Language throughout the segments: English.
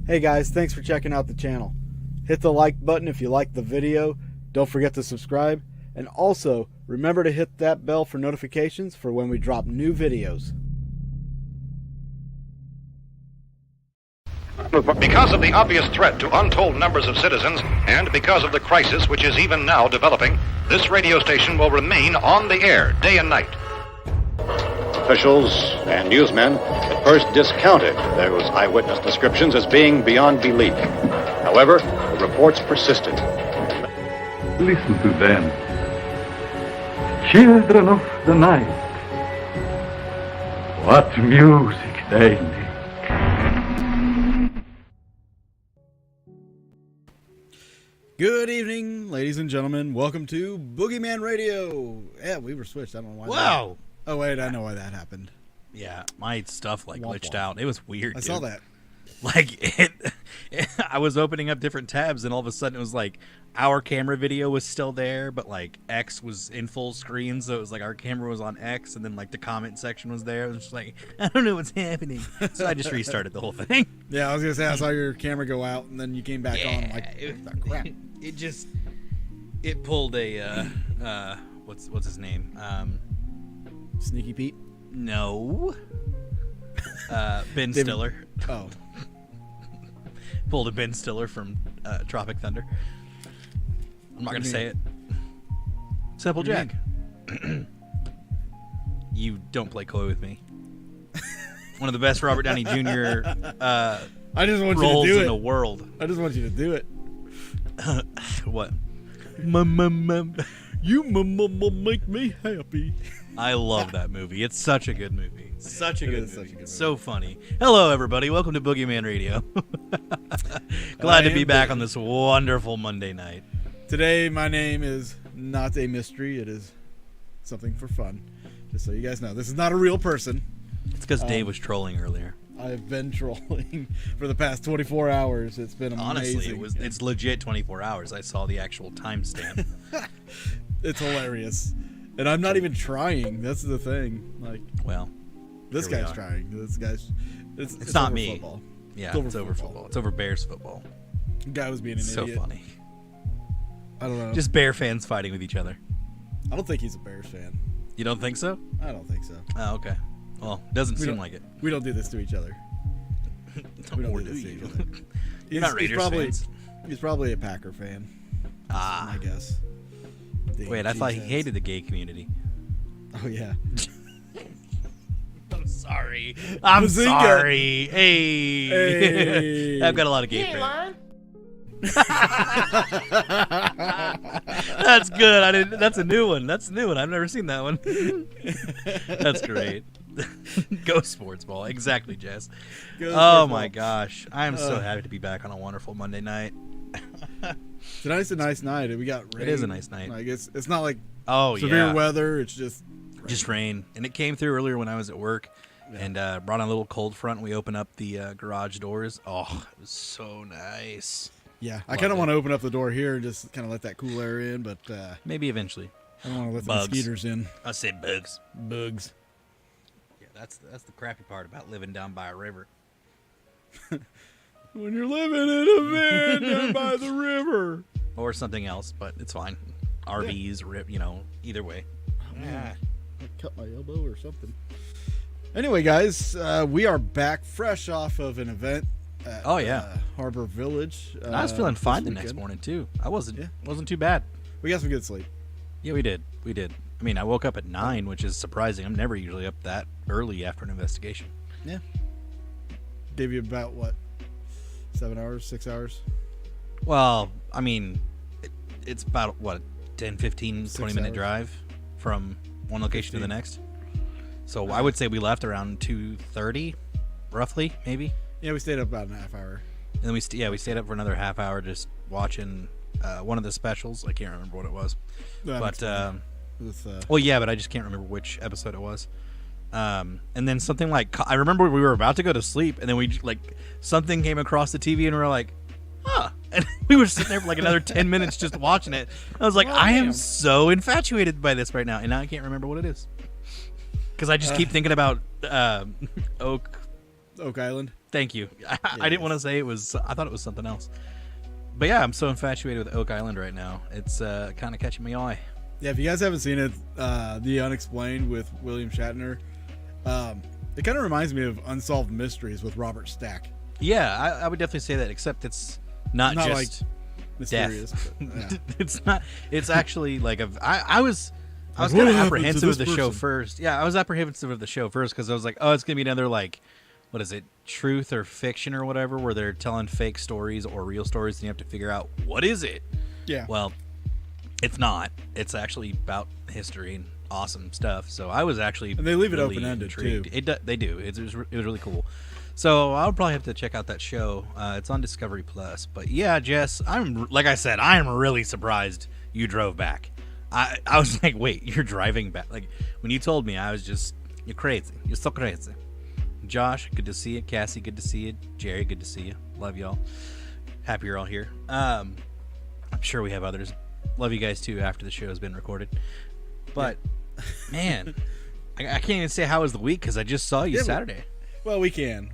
Hey guys, thanks for checking out the channel. Hit the like button if you liked the video. Don't forget to subscribe. And also, remember to hit that bell for notifications for when we drop new videos. Because of the obvious threat to untold numbers of citizens, and because of the crisis which is even now developing, this radio station will remain on the air day and night. Officials and newsmen at first discounted those eyewitness descriptions as being beyond belief. However, the reports persisted. Listen to them. Children of the night. What music they make. Good evening, ladies and gentlemen. Welcome to Boogeyman Radio. Yeah, we were switched. I don't know why. Wow. Oh, wait, I know why that happened. Yeah, my stuff Womp glitched womp. out. It was weird. I dude. saw that. Like I was opening up different tabs, and all of a sudden it was like our camera video was still there, but like X was in full screen, so it was like our camera was on X, and then like the comment section was there. It was just like, I don't know what's happening, so I just restarted the whole thing. Yeah, I was gonna say I saw your camera go out, and then you came back on. I'm like, it, what the crap? It pulled a what's his name? Sneaky Pete. No. Ben Stiller. Oh. Pulled a Ben Stiller from Tropic Thunder. I'm not going to say it. Simple Jack. You don't play coy with me. One of the best Robert Downey Jr. I just want you roles to do in it. the world. I just want you to do it. What? You make me happy. I love that movie. It's such a good movie. Such a good is such a movie. good So funny. Hello, everybody. Welcome to Boogeyman Radio. Glad to be back on this wonderful Monday night. Today, my name is not a mystery. It is something for fun. Just so you guys know, this is not a real person. It's because Dave was trolling earlier. I've been trolling for the past 24 hours. It's been amazing. Honestly, it's legit 24 hours. I saw the actual timestamp. It's hilarious. And I'm not even trying. That's the thing. Like, Well, this here we guy's are. trying. This guy's. It's not over me. Football. Yeah, it's over football. It's over Bears football. The guy was being an So idiot. funny. I don't know. Just Bear fans fighting with each other. I don't think he's a Bears fan. You don't think so? I don't think so. Oh, okay. Well, doesn't We seem don't- like it. We don't do this to each other. We don't Or do do this to you? each other. You're not Raiders probably, fans. He's probably a Packer fan. Ah. I guess. Wait, I thought he hated the gay community. Oh, yeah. I'm sorry. I'm Bazinga. sorry. Hey. Hey. I've got a lot of gay friends. That's good. I didn't. That's a new one. That's a new one. I've never seen that one. That's great. Go sports ball. Exactly, Jess. Go Oh sports my ball. gosh. I am so happy to be back on a wonderful Monday night. Tonight's a nice night. We got rain. It is a nice night. Like it's not like Oh severe yeah. weather. It's just rain. Just rain. And it came through earlier when I was at work. Yeah. And brought on a little cold front. We opened up the garage doors. Oh, it was so nice. Yeah, I Love kind of it. want to open up the door here and just kind of let that cool air in, but Maybe eventually. I don't want to let the Bugs. mosquitoes in. I said bugs. Bugs. Yeah, that's the crappy part about living down by a river. When you're living in a van down by the river. Or something else, but it's fine. RVs, either way. Yeah. I cut my elbow or something. Anyway, guys, we are back fresh off of an event at Har-Ber Village. I was feeling fine the this next weekend. morning too. I wasn't Yeah. wasn't too bad. We got some good sleep. Yeah, we did. We did. I mean, I woke up at 9, which is surprising. I'm never usually up that early after an investigation. Yeah. Gave you about, what, 7 hours, 6 hours? Well, I mean, it's about, what, 10, 15, 6 20-minute hours. drive from one location to the 15. next. So I would say we left around 2:30, roughly, maybe. Yeah, we stayed up about a half hour. And then we stayed up for another half hour just watching one of the specials. I can't remember what it was. That makes But, sense. With, well, yeah, but I just can't remember which episode it was. And then something like, I remember we were about to go to sleep, and then something came across the TV, and we were like, huh. And we were sitting there for like another 10 minutes just watching it. I was like, Oh, I am damn. so infatuated by this right now, and now I can't remember what it is. Because I just keep thinking about Oak Oak Island. Thank you. I didn't want to say it was. I thought it was something else. But yeah, I'm so infatuated with Oak Island right now. It's kind of catching my eye. Yeah, if you guys haven't seen it, The Unexplained with William Shatner, it kind of reminds me of Unsolved Mysteries with Robert Stack. Yeah, I would definitely say that. Except it's not just like mysterious. death. But, yeah. It's not. It's actually like I was Like, kind what of happened to apprehensive of this the show person? first. Yeah, I was apprehensive of the show first because I was like, oh, it's gonna be another like, what is it, truth or fiction or whatever, where they're telling fake stories or real stories, and you have to figure out what is it. Yeah. Well, it's not. It's actually about history and awesome stuff. So I was actually And they leave it really open-ended, intrigued. too. They do. It was really cool. So I'll probably have to check out that show. It's on Discovery Plus. But yeah, Jess, like I said, I'm really surprised you drove back. I was like, wait, you're driving back? Like when you told me, I was just, you're crazy. You're so crazy. Josh, good to see you. Cassie, good to see you. Jerry, good to see you. Love y'all. Happy you're all here. I'm sure we have others. Love you guys too after the show has been recorded. But man, I can't even say how was the week because I just saw you Saturday. Well, we can.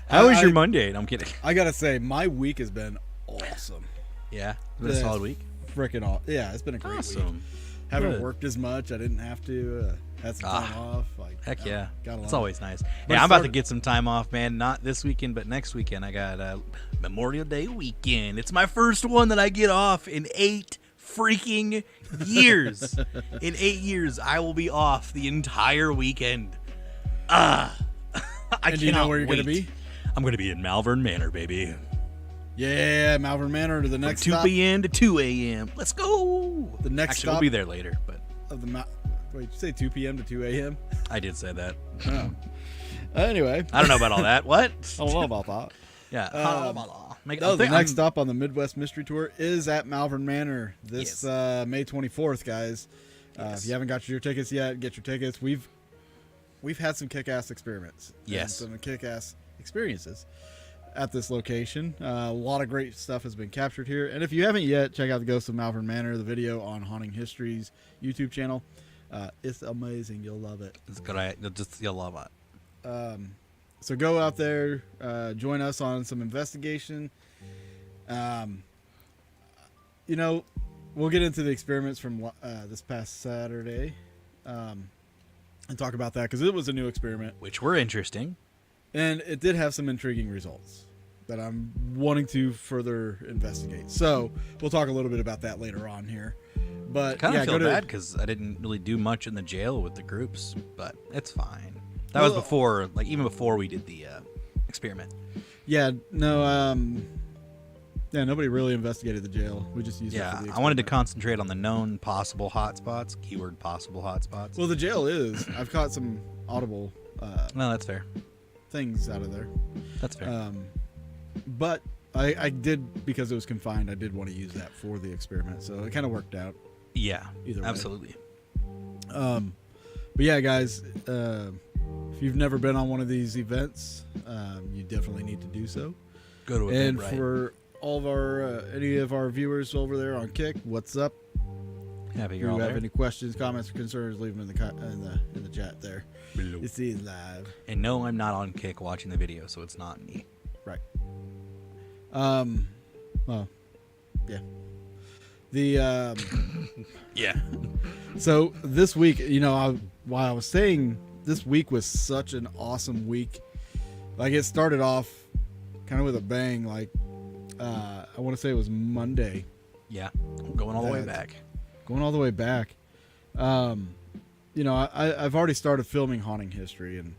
How was your Monday? No, I'm kidding. I gotta say, my week has been awesome. Yeah, it's been a solid week. Freaking awesome. Yeah, it's been a great week. Awesome. Haven't Good. worked as much. I didn't have to. Had some time off. Like, Heck yeah. Got a lot It's of- always nice. But Yeah, it I'm about to started- get some time off, man. Not this weekend, but next weekend. I got Memorial Day weekend. It's my first one that I get off in 8 freaking years. In 8 years, I will be off the entire weekend. I And do you know cannot where you're gonna wait. be? I'm going to be in Malvern Manor, baby. Yeah, Malvern Manor to the next 2 stop p.m. to 2 a.m. Let's go. The next Actually, we'll stop- be there later, but of the Wait, did you say 2 p.m. to 2 a.m.? I did say that. Oh. Anyway, I don't know about all that. What? I don't know about that. Yeah. The next stop on the Midwest Mystery Tour is at Malvern Manor this May 24th, guys. If you haven't got your tickets yet, get your tickets. We've had some kick-ass experiments. Yes. And some kick-ass experiences at this location. A lot of great stuff has been captured here. And if you haven't yet, check out the Ghost of Malvern Manor, the video on Haunting History's YouTube channel. It's amazing. You'll love it. It's great. You'll love it. So go out there, join us on some investigation. We'll get into the experiments from this past Saturday and talk about that because it was a new experiment. Which were interesting. And it did have some intriguing results that I'm wanting to further investigate. So we'll talk a little bit about that later on here. But Kind of yeah, feel go bad to because I didn't really do much in the jail with the groups, but it's fine. That was before, like even before we did the experiment. yeah, no, nobody really investigated the jail. We just used it Yeah, for the I wanted to experiment. concentrate on the known possible hotspots. Keyword possible hotspots. Well, the jail is. I've caught some audible No, that's fair. things out of there. That's fair. But I did, because it was confined, I did want to use that for the experiment. So it kind of worked out. Yeah, either way. absolutely. But yeah, guys, if you've never been on one of these events, you definitely need to do so. Go to And Eventbrite. for all of our any of our viewers over there on Kick, what's up? Happy If you're you all have there. any questions, comments, or concerns, leave them in the chat there. Below. You see it live, And no, I'm not on Kick watching the video, so it's not me. right? Well, yeah. The Yeah. So this week, while I was saying this week was such an awesome week, like it started off kind of with a bang. Like I want to say it was Monday, Yeah. Going all the way That- back. going all the way back. I've already started filming Haunting History and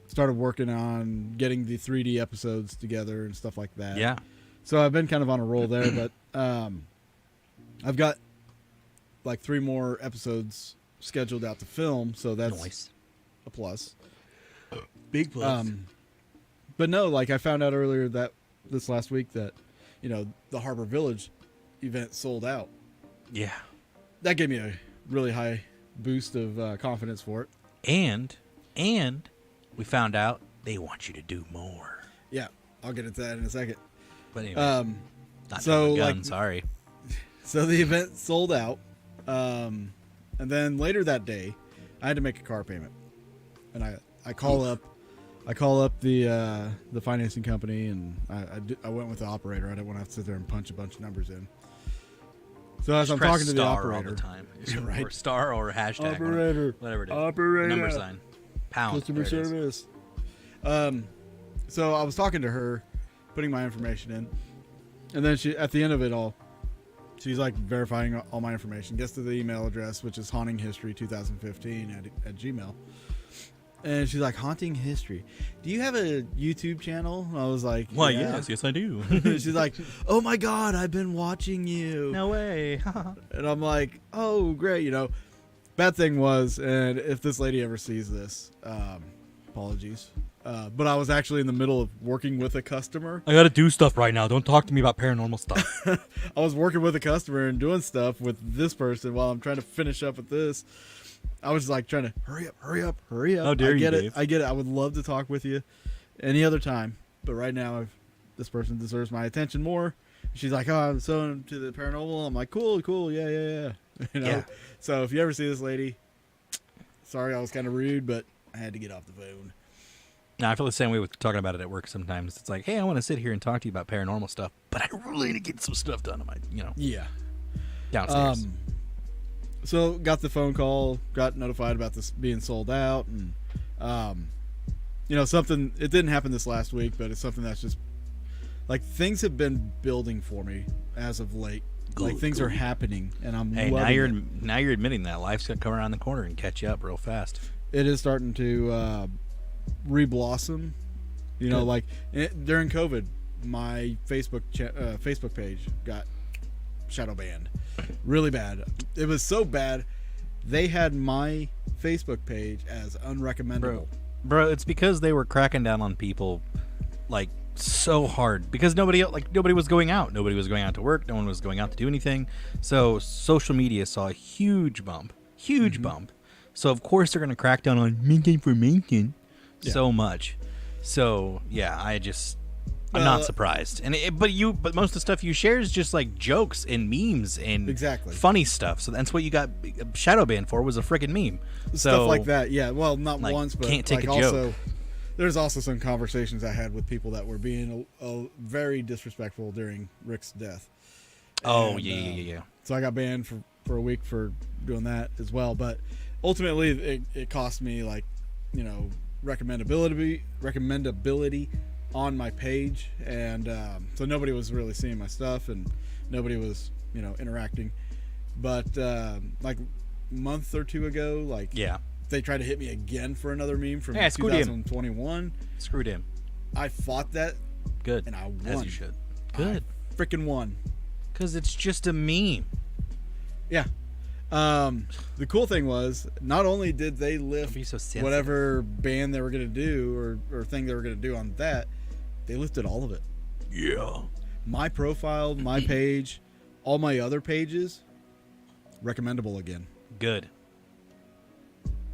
started working on getting the 3D episodes together and stuff like that. Yeah. So I've been kind of on a roll there, but I've got like 3 more episodes scheduled out to film, so that's Nice. a plus. Big plus. But no, like I found out earlier that this last week that, the Har-Ber Village event sold out. Yeah. That gave me a really high boost of confidence for it. And we found out they want you to do more. Yeah, I'll get into that in a second. But anyway, not so, so gun, like- sorry. So the event sold out. And then later that day, I had to make a car payment. And I call up I call up the financing company, and I went with the operator. I didn't want to have to sit there and punch a bunch of numbers in. So as Just I'm press talking to the star operator, all the time. Right. Or star or hashtag. Operator. Whatever it is. Operator. Number sign. Pound. Customer There it is. service. So I was talking to her, putting my information in, and then she, at the end of it all, she's like verifying all my information, gets to the email address, which is hauntinghistory2015 at Gmail. And she's like, Haunting History, do you have a YouTube channel? And I was like, Why, yeah. yes, I do. She's like, oh my God, I've been watching you. No way. And I'm like, oh, great. You know, bad thing was, and if this lady ever sees this, apologies. But I was actually in the middle of working with a customer. I gotta do stuff right now. Don't talk to me about paranormal stuff. I was working with a customer and doing stuff with this person while I'm trying to finish up with this. I was like trying to hurry up. How dare you, Dave. I get it. I would love to talk with you any other time, but right now this person deserves my attention more. She's like, oh, I'm so into the paranormal. I'm like, cool, yeah. You know? Yeah. So if you ever see this lady, sorry I was kind of rude, but I had to get off the phone. Now, I feel the same way with talking about it at work sometimes. It's like, hey, I want to sit here and talk to you about paranormal stuff, but I really need to get some stuff done on my, Yeah. downstairs. So got the phone call, got notified about this being sold out, and something. It didn't happen this last week, but it's something that's just like things have been building for me as of late. Like things are happening, and I'm. Hey, loving now you're admitting that life's gonna come around the corner and catch you up real fast. it is starting to re-blossom. You know, like during COVID, my Facebook page got shadow banned really bad. It was so bad they had my Facebook page as unrecommendable. Bro, it's because they were cracking down on people like so hard because nobody was going out. Nobody was going out to work. No one was going out to do anything. So social media saw a huge bump. So of course they're going to crack down on misinformation so much. So yeah, I'm not surprised. But most of the stuff you share is just like jokes and memes and Exactly. funny stuff. So that's what you got shadow banned for, was a freaking meme. Stuff like that. Yeah. Well, not like, once, but can't take like a also, joke. there's also some conversations I had with people that were being very disrespectful during Rick's death. Oh, And, yeah. So I got banned for a week for doing that as well. But ultimately, it cost me recommendability on my page, and so nobody was really seeing my stuff, and nobody was interacting. But like a month or two ago, they tried to hit me again for another meme from 2021. Screwed him. I fought that. Good. And I won. As you should. Good. Freaking won. Because it's just a meme. Yeah. The cool thing was, not only did they lift Don't be so sensitive. whatever ban they were going to do or thing they were going to do on that, they lifted all of it. Yeah. My profile, my page, all my other pages, recommendable again. Good.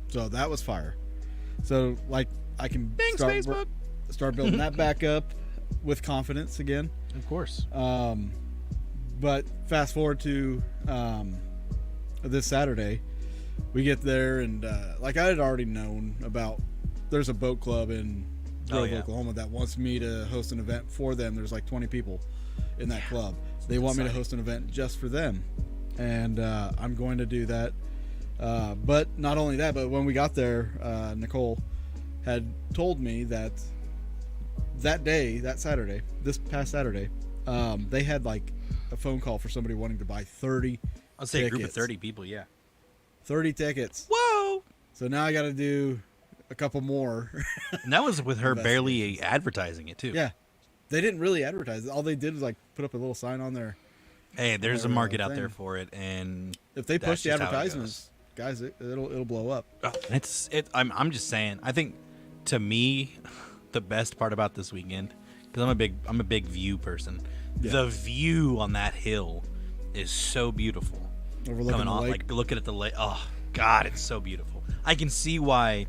So that was fire. So I can Thanks, Facebook. start building that back up with confidence again. Of course. But fast forward to this Saturday, we get there, and I had already known about. There's a boat club in Grove, Oklahoma that wants me to host an event for them. There's like 20 people in that club. They want me to host an event just for them, and I'm going to do that. But not only that, but when we got there, Nicole had told me that day, that Saturday, this past Saturday, they had like a phone call for somebody wanting to buy 30 I'll say tickets. a group of 30 people, yeah. 30 tickets. Whoa! So now I got to do a couple more. And that was with her barely advertising it, too. Yeah. They didn't really advertise it. All they did was put up a little sign on there. Hey, there's a market out thing. there for it, and If they push the just how it advertisements, guys, it'll blow up. goes. I'm just saying. I think, to me, the best part about this weekend, because I'm a big view person. Yeah. The view on that hill is so beautiful. Overlooking Coming the on, lake. looking at the lake. Oh God, it's so beautiful. I can see why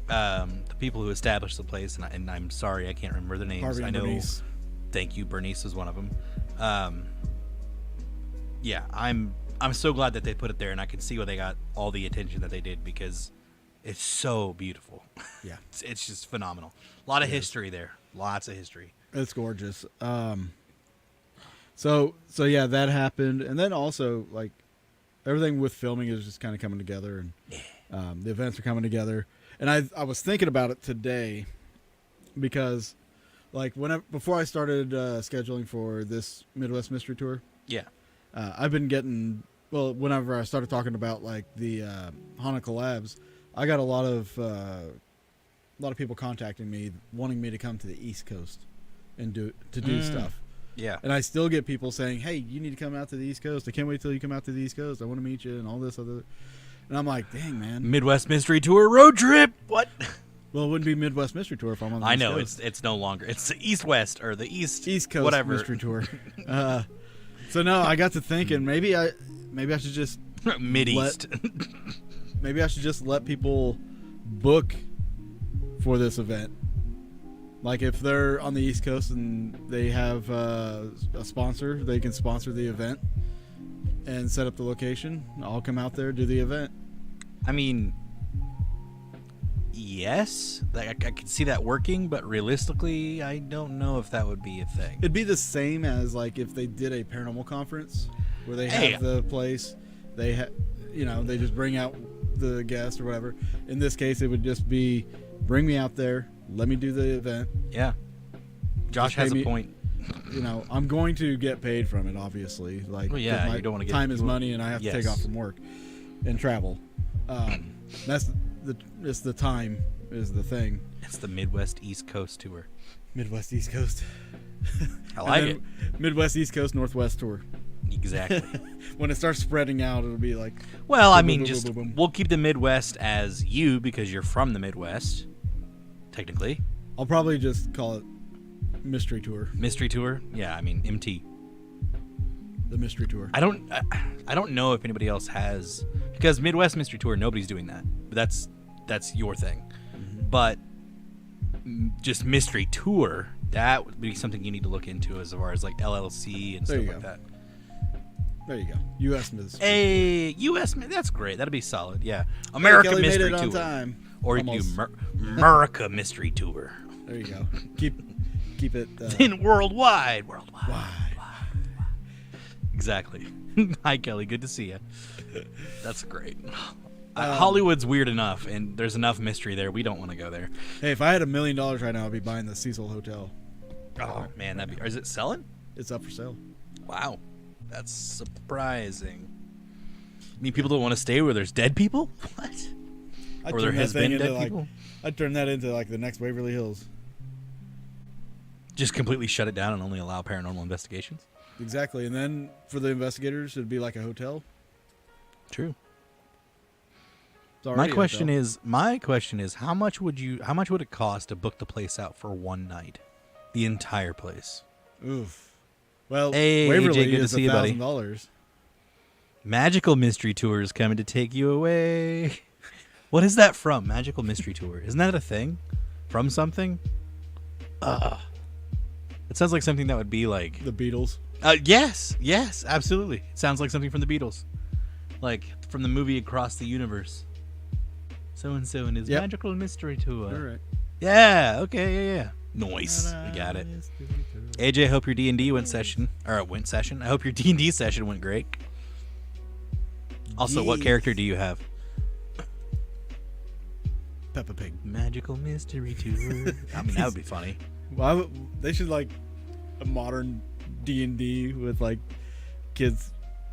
the people who established the place, and I'm sorry I can't remember the names. Harvey and I know. Bernice. Thank you, Bernice is one of them. Yeah, I'm so glad that they put it there, and I can see why they got all the attention that they did, because It's so beautiful. Yeah. It's just phenomenal. A lot of history there. Lots of history. It's gorgeous. So yeah, that happened, and then also like everything with filming is just kind of coming together, and the events are coming together. And I was thinking about it today because, like, before I started scheduling for this Midwest Mystery Tour, Yeah. I've been getting whenever I started talking about like the Hanukkah collabs, I got a lot of people contacting me wanting me to come to the East Coast and do stuff. Yeah. And I still get people saying, "Hey, you need to come out to the East Coast. I can't wait till you come out to the East Coast. I want to meet you," and all this other. And I'm like, "Dang, man." Midwest Mystery Tour road trip. What? Well, it wouldn't be Midwest Mystery Tour if I'm on the I East know Coast. it's no longer. It's the East West or the East Coast whatever Mystery Tour. So no, I got to thinking maybe I should just Mid East. maybe I should just let people book for this event. Like if they're on the East Coast and they have a sponsor, they can sponsor the event and set up the location. I'll come out there, do the event. I mean, yes, I could see that working, but realistically, I don't know if that would be a thing. It'd be the same as like if they did a paranormal conference where they have the place, they they just bring out the guest or whatever. In this case, it would just be bring me out there, let me do the event. Yeah, Josh has a point. I'm going to get paid from it, obviously. Like, well, yeah, my you don't want to get time is money, and I have to take Yes. off from work and travel. That's the time is the thing. It's the Midwest East Coast tour. Midwest East Coast. I like And it. then Midwest East Coast Northwest tour. Exactly. When it starts spreading out, it'll be like. Well, I boom, mean, boom, just boom, boom, boom. we'll keep the Midwest as you because you're from the Midwest, technically. I'll probably just call it Mystery Tour. Mystery tour. Yeah, I mean MT. The Mystery Tour. I don't know if anybody else has, because Midwest Mystery Tour, nobody's doing that. But that's your thing. Mm-hmm. But just Mystery Tour, that would be something you need to look into as far as like LLC and There stuff you like go. that. There you go. U.S. Mystery. A U.S. That's great. That'd be solid. Yeah, America Kelly Mystery made it on Tour, time. or you Almost. do America Mystery Tour. There you go. Keep it. In worldwide. Wide. Exactly. Hi, Kelly. Good to see you. That's great. Hollywood's weird enough, and there's enough mystery there. We don't want to go there. Hey, if I had $1 million right now, I'd be buying the Cecil Hotel. Oh man, is it selling? It's up for sale. Wow, that's surprising. I mean, people don't want to stay where there's dead people. What? I'd Or there turn has that thing been into dead people? I'd turn that into like the next Waverly Hills. Just completely shut it down and only allow paranormal investigations. Exactly, and then for the investigators, it'd be like a hotel. True. It's already My question is, how much would it cost to book the place out for one night, the entire place? Oof. Well, Hey, Waverly AJ, good to is see you, buddy. $1,000. Magical Mystery Tour is coming to take you away. What is that from? Magical Mystery Tour. Isn't that a thing? From something? It sounds like something that would be like... The Beatles. Yes, absolutely. It sounds like something from the Beatles. Like from the movie Across the Universe. So-and-so in his Yep. Magical Mystery Tour. All right. Yeah, okay, yeah. Nice. We got it. AJ, I hope your D&D went session. I hope your D&D session went great. Also, what Yes. character do you have? Peppa Pig. Magical Mystery Tour. I mean, that would be funny. Why they should like a modern D&D with like kids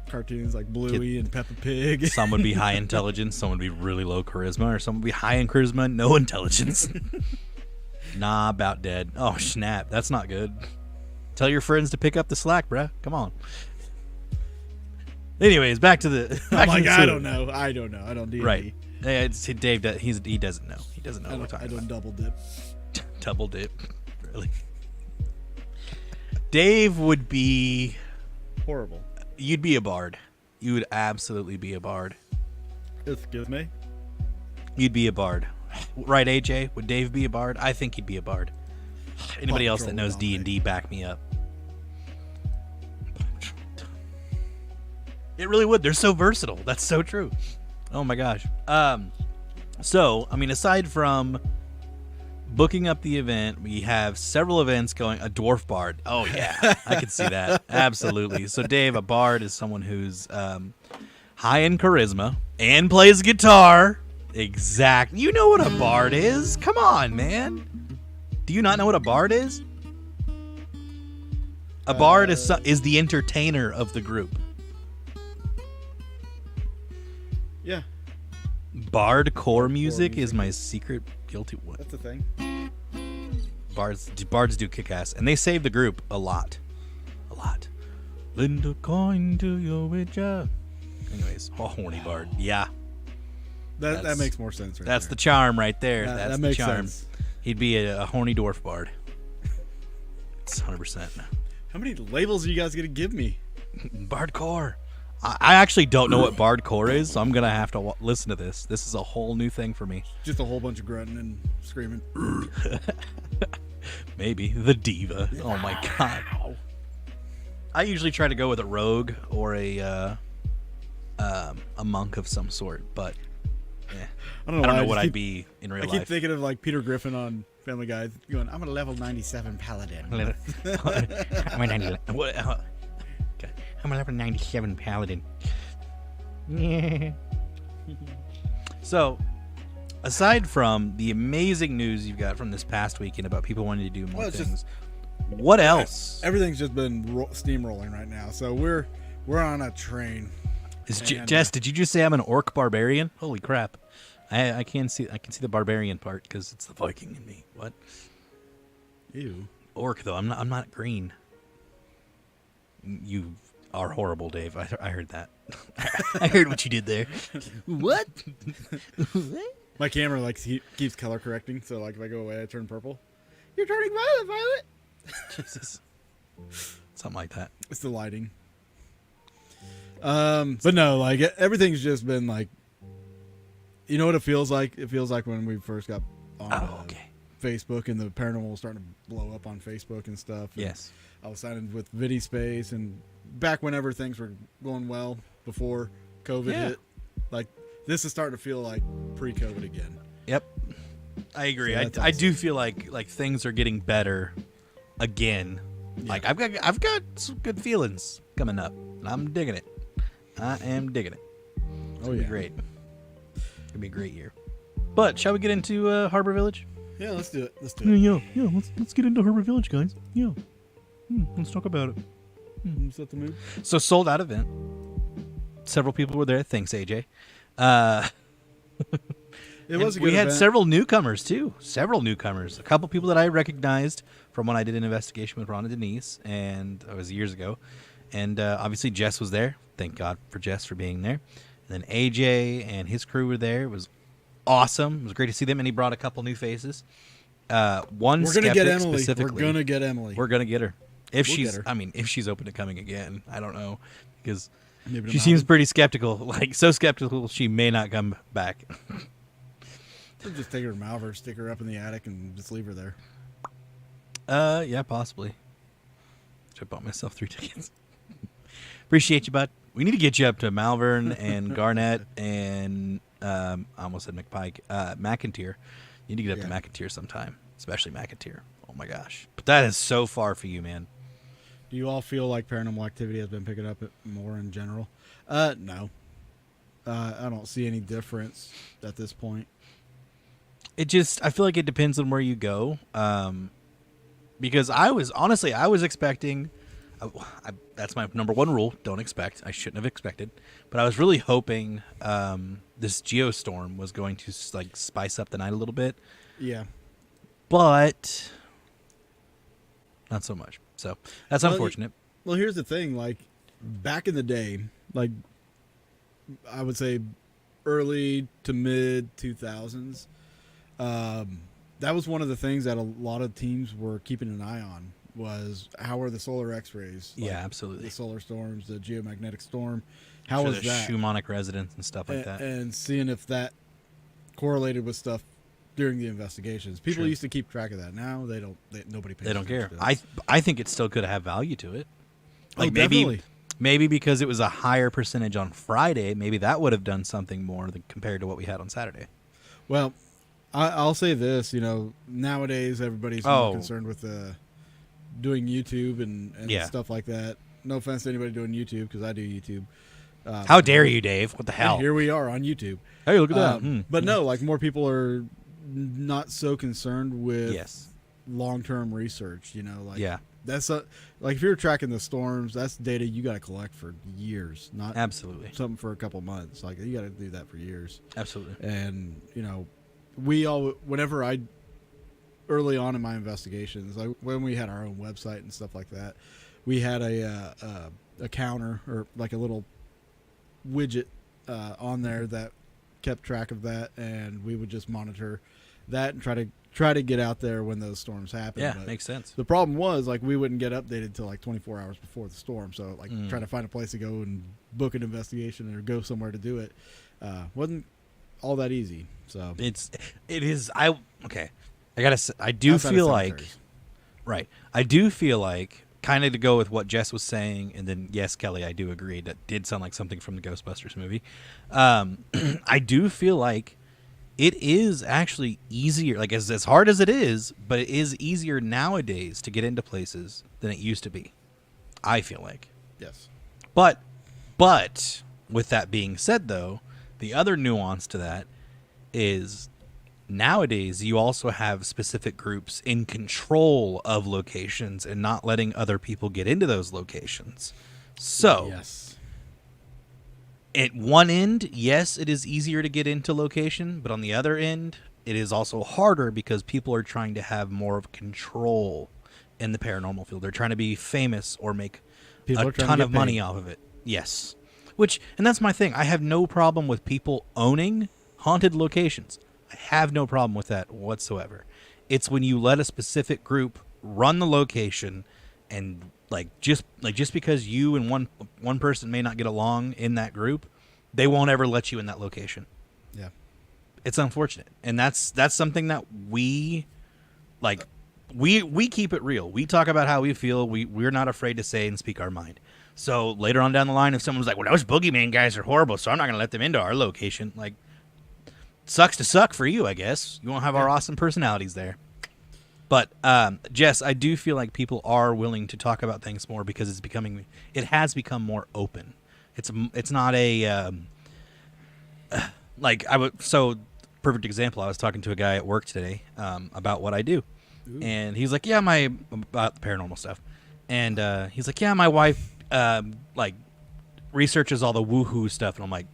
cartoons like Bluey and Peppa Pig. Some would be high intelligence, some would be really low charisma, or some would be high in charisma, no intelligence. Nah, about dead. Oh, snap. That's not good. Tell your friends to pick up the slack, bruh. Come on. Anyways, back to the... I'm back to like, the I tour. don't know. I don't know. I don't D&D. Right. Yeah, it's Dave. He doesn't know. He doesn't know I what we're don't, I talking don't about. double dip. Double dip. Really. Dave would be... Horrible. You'd be a bard. You would absolutely be a bard. Excuse me? You'd be a bard. Right, AJ? Would Dave be a bard? I think he'd be a bard. Anybody else that knows D&D, back me up. It really would. They're so versatile. That's so true. Oh my gosh. So, I mean, aside from booking up the event, we have several events going. A dwarf bard. Oh, yeah. I can see that. Absolutely. So, Dave, a bard is someone who's high in charisma and plays guitar. Exact. You know what a bard is. Come on, man. Do you not know what a bard is? A bard is the entertainer of the group. Yeah. Bardcore music is my secret guilty one. That's the thing. Bards do kick ass, and they save the group a lot. Lend a coin to your witcher. Anyways, horny bard. Yeah. That makes more sense. That's the charm right there. That's that the makes charm. sense. He'd be a horny dwarf bard. It's 100%. How many labels are you guys gonna give me? Bardcore. I actually don't know what bardcore is, so I'm gonna have to listen to this. This is a whole new thing for me. Just a whole bunch of grunting and screaming. Maybe the diva. Oh my god. I usually try to go with a rogue or a monk of some sort, but I don't know what I'd be in real life. I keep thinking of like Peter Griffin on Family Guy going, "I'm a level 97 paladin." I'm a level 97 paladin. So, aside from the amazing news you've got from this past weekend about people wanting to do more things, what else? Everything's just been steamrolling right now, so we're on a train. Jess, did you just say I'm an orc barbarian? Holy crap! I can see the barbarian part because it's the Viking in me. What? Ew. Orc though. I'm not green. You are horrible, Dave. I heard that. I heard what you did there. What? My camera keeps color correcting, so like if I go away, I turn purple. You're turning violet. Jesus. Something like that. It's the lighting. But no, like everything's just been like, you know what it feels like? It feels like when we first got on Facebook and the paranormal was starting to blow up on Facebook and stuff. And yes. I was signed with VidiSpace and back whenever things were going well before COVID hit. Like this is starting to feel like pre-COVID again. Yep. I agree. So I awesome. do feel like things are getting better again. Yeah. Like I've got some good feelings coming up. And I'm digging it. I am digging it. It's gonna be great. It's gonna be a great year. But shall we get into Har-Ber Village? Yeah, let's do it. Yeah. Let's get into Har-Ber Village, guys. Yeah. Let's talk about it. Set the mood. So sold out event. Several people were there. Thanks, AJ. It was a good we had event. several newcomers too. Several newcomers. A couple people that I recognized from when I did an investigation with Ron and Denise, and it was years ago. And obviously Jess was there. Thank God for Jess for being there. And then AJ and his crew were there. It was awesome. It was great to see them, and he brought a couple new faces. We're gonna get Emily. We're gonna get Emily. We're gonna get her if We'll she's. get her. I mean, if she's open to coming again. I don't know because Maybe she not. seems pretty skeptical. Like so skeptical, she may not come back. We'll just take her to Malvern, stick her up in the attic, and just leave her there. Yeah, possibly. Should have bought myself 3 tickets. Appreciate you, bud. We need to get you up to Malvern and Garnett and I almost said McPike, McIntyre. You need to get up to McIntyre sometime, especially McIntyre. Oh my gosh, but that is so far for you, man. Do you all feel like paranormal activity has been picking up more in general? No. I don't see any difference at this point. I feel like it depends on where you go. Because I was expecting, that's my number one rule. Don't expect. I shouldn't have expected, but I was really hoping this geostorm was going to like spice up the night a little bit. Yeah. But not so much. So that's unfortunate. Well, here's the thing. Like back in the day, like I would say early to mid 2000s, that was one of the things that a lot of teams were keeping an eye on was how are the solar X-rays? Like yeah, absolutely. The solar storms, the geomagnetic storm. How was the that? Schumannic resonance and stuff like that. And seeing if that correlated with stuff during the investigations. People used to keep track of that. Now they don't. Nobody pays. They don't care. attention to this. I think it still could have value to it. Like definitely. maybe because it was a higher percentage on Friday, maybe that would have done something more than compared to what we had on Saturday. Well, I'll say this. Nowadays everybody's more concerned with doing YouTube and stuff like that. No offense to anybody doing YouTube, because I do YouTube. How dare you, Dave? What the hell? Here we are on YouTube. Hey, look at that. But no, like more people are not so concerned with long-term research. That's like if you're tracking the storms, that's data you got to collect for years, not absolutely something for a couple months. Like you got to do that for years. Absolutely. And whenever early on in my investigations, like when we had our own website and stuff like that, we had a counter or like a little widget on there that kept track of that, and we would just monitor that and try to get out there when those storms happen. Yeah, but makes sense. the problem was like we wouldn't get updated till like 24 hours before the storm, so like trying to find a place to go and book an investigation or go somewhere to do it wasn't all that easy. So I gotta say, I do feel like kind of to go with what Jess was saying, and then yes, Kelly, I do agree that did sound like something from the Ghostbusters movie. I do feel like it is actually easier, like as hard as it is, but it is easier nowadays to get into places than it used to be. I feel like. Yes. But with that being said, though, the other nuance to that is nowadays you also have specific groups in control of locations and not letting other people get into those locations. So, yes. At one end, yes, it is easier to get into location, but on the other end, it is also harder because people are trying to have more of control in the paranormal field. They're trying to be famous or make a ton of money off of it. Yes. And that's my thing. I have no problem with people owning haunted locations. I have no problem with that whatsoever. It's when you let a specific group run the location, and just because you and one person may not get along in that group, they won't ever let you in that location. Yeah. It's unfortunate. And that's something that we keep it real. We talk about how we feel. We're not afraid to say and speak our mind. So later on down the line, if someone's like, well, those Boogeyman guys are horrible, so I'm not going to let them into our location, sucks to suck for you, I guess. You won't have our awesome personalities there. But, Jess, I do feel like people are willing to talk about things more because it has become more open. It's not a, perfect example. I was talking to a guy at work today, about what I do. Ooh. And he's like, about the paranormal stuff. And, he's like, my wife, researches all the woohoo stuff. And I'm like,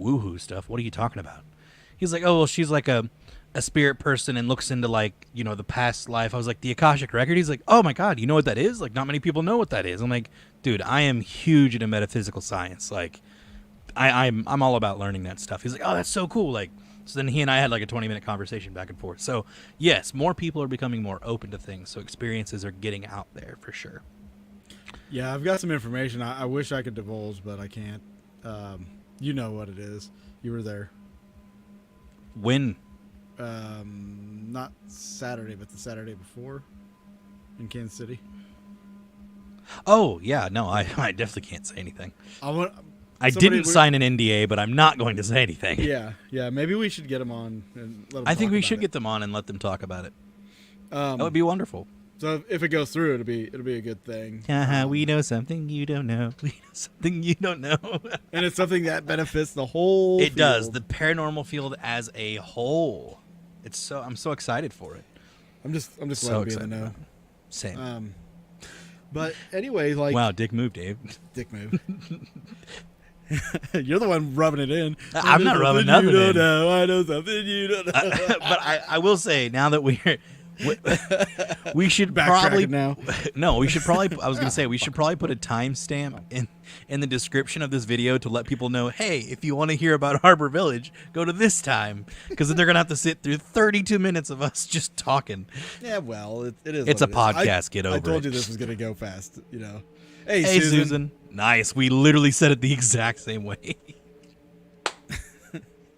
woohoo stuff? What are you talking about? He's like, oh, well, she's like a spirit person and looks into the past life. I was like, the Akashic Record? He's like, oh my God, you know what that is? Not many people know what that is. I'm like, dude, I am huge into metaphysical science. I'm all about learning that stuff. He's like, oh, that's so cool. So then he and I had a 20-minute conversation back and forth. So yes, more people are becoming more open to things. So experiences are getting out there for sure. Yeah, I've got some information. I wish I could divulge, but I can't. You know what it is. You were there. When? Not Saturday, but the Saturday before in Kansas City. Oh, yeah. No, I definitely can't say anything. I didn't sign an NDA, but I'm not going to say anything. Yeah. Maybe we should get them on and let them I think we should it. Get them on and let them talk about it. That would be wonderful. So if it goes through, it'll be a good thing. We know something you don't know. We know something you don't know. And it's something that benefits the whole It field. does. The paranormal field as a whole. I'm so excited for it. I'm just so glad to be in the know. Same. But anyway, wow, dick move, Dave. Dick move. You're the one rubbing it in. I'm not rubbing nothing in. You don't know. I know something you don't know. But I will say, now that we should probably now. No, we should probably. I was going to say we should probably put a timestamp in the description of this video to let people know. Hey, if you want to hear about Har-Ber Village, go to this time, because then they're going to have to sit through 32 minutes of us just talking. Yeah, well, it is. It's a podcast. Get over it. I told you this was going to go fast. Hey, Susan. Nice. We literally said it the exact same way.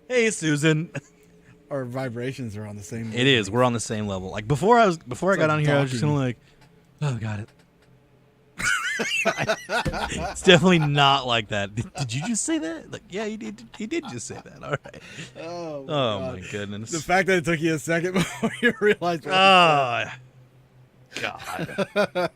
Hey, Susan. Our vibrations are on the same level. It is. We're on the same level. Before I got on here, I was just kind of like, oh, got it. It's definitely not like that. Did you just say that? Like, yeah, he did. He did just say that. All right. Oh My goodness. The fact that it took you a second before you realized. What Oh, God.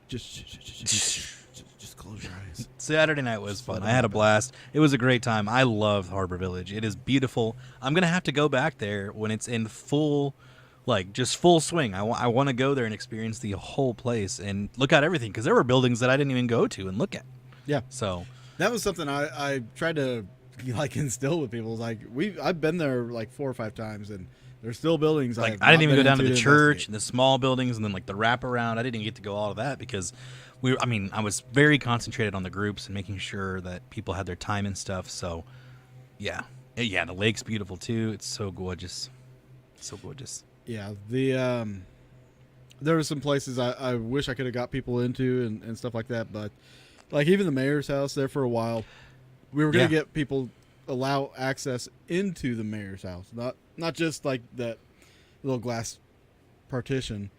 Just close your eyes. Saturday night was fun. I had a blast. It was a great time. I love Har-Ber Village. It is beautiful. I'm gonna have to go back there when it's in full, like just full swing. I want to go there and experience the whole place and look at everything because there were buildings that I didn't even go to and look at. Yeah. So that was something I tried to like instill with people. Like I've been there like 4 or 5 times and there's still buildings. Like I didn't even go down to the church and the small buildings and then like the wraparound. I didn't even get to go all of that because I was very concentrated on the groups and making sure that people had their time and stuff. So yeah, the lake's beautiful too. It's so gorgeous, so gorgeous. Yeah, there were some places I wish I could have got people into and stuff like that, but like even the mayor's house there for a while, we were gonna get people allow access into the mayor's house, not just like that little glass partition.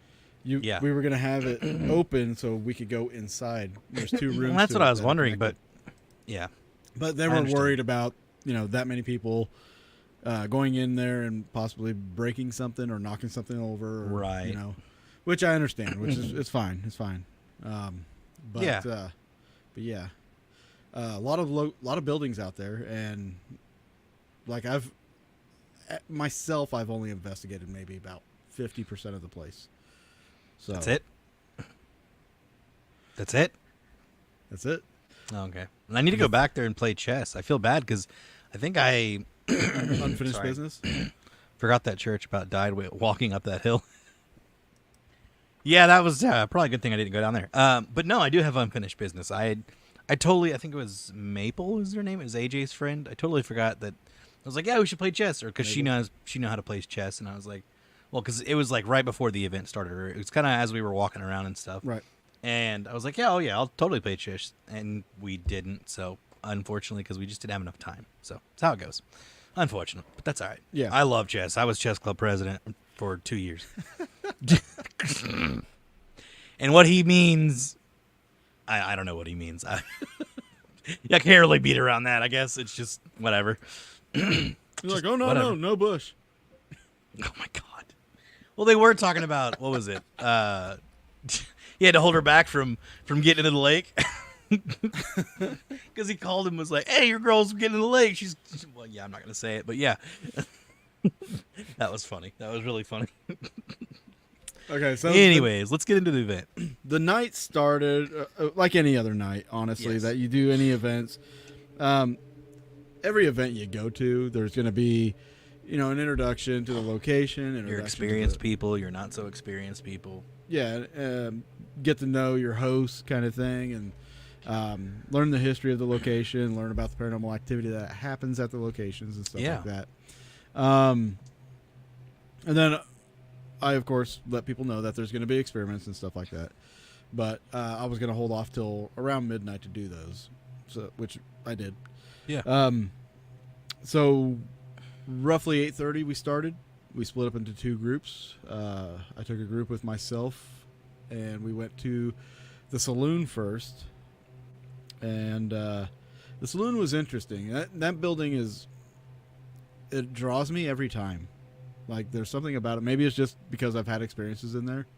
We were gonna have it open so we could go inside. There's 2 rooms. Well, that's what I was wondering, but yeah. But they were worried about that many people going in there and possibly breaking something or knocking something over, or, right? Which I understand. Which is it's fine. It's fine. But yeah, a lot of buildings out there, and like I've only investigated maybe about 50% of the place. So that's it. That's it. That's it. Oh, okay. And I need to go back there and play chess. I feel bad because I think I unfinished business. Forgot that church about died walking up that hill. Yeah, that was probably a good thing I didn't go down there. But no, I do have unfinished business. I think it was Maple was her name. It was AJ's friend. I totally forgot that. I was like, yeah, we should play chess, or because she knows how to play chess, and I was like, well, because it was like right before the event started, or it was kind of as we were walking around and stuff. Right. And I was like, yeah, I'll totally play chess, and we didn't. So unfortunately, because we just didn't have enough time. So that's how it goes. Unfortunate, but that's all right. Yeah. I love chess. I was chess club president for 2 years. And what he means, I don't know what he means. I can't really beat around that. I guess it's just whatever. You're like, oh no, no bush. Oh my god. Well, they were talking about what was it? He had to hold her back from getting into the lake because he called him, was like, "Hey, your girl's getting in the lake." She's well, yeah, I'm not gonna say it, but yeah, that was funny. That was really funny. Okay, so anyways, let's get into the event. The night started like any other night, honestly. Yes. That you do any events. Every event you go to, there's going to be, an introduction to the location. Your experienced people, your not so experienced people. Yeah, get to know your host kind of thing, and learn the history of the location, learn about the paranormal activity that happens at the locations and stuff like that. And then I, of course, let people know that there's going to be experiments and stuff like that. But I was going to hold off till around midnight to do those, which I did. Yeah. So roughly 8:30 we started. We split up into 2 groups. I took a group with myself, and we went to the saloon first. And the saloon was interesting. That building it draws me every time. Like, there's something about it. Maybe it's just because I've had experiences in there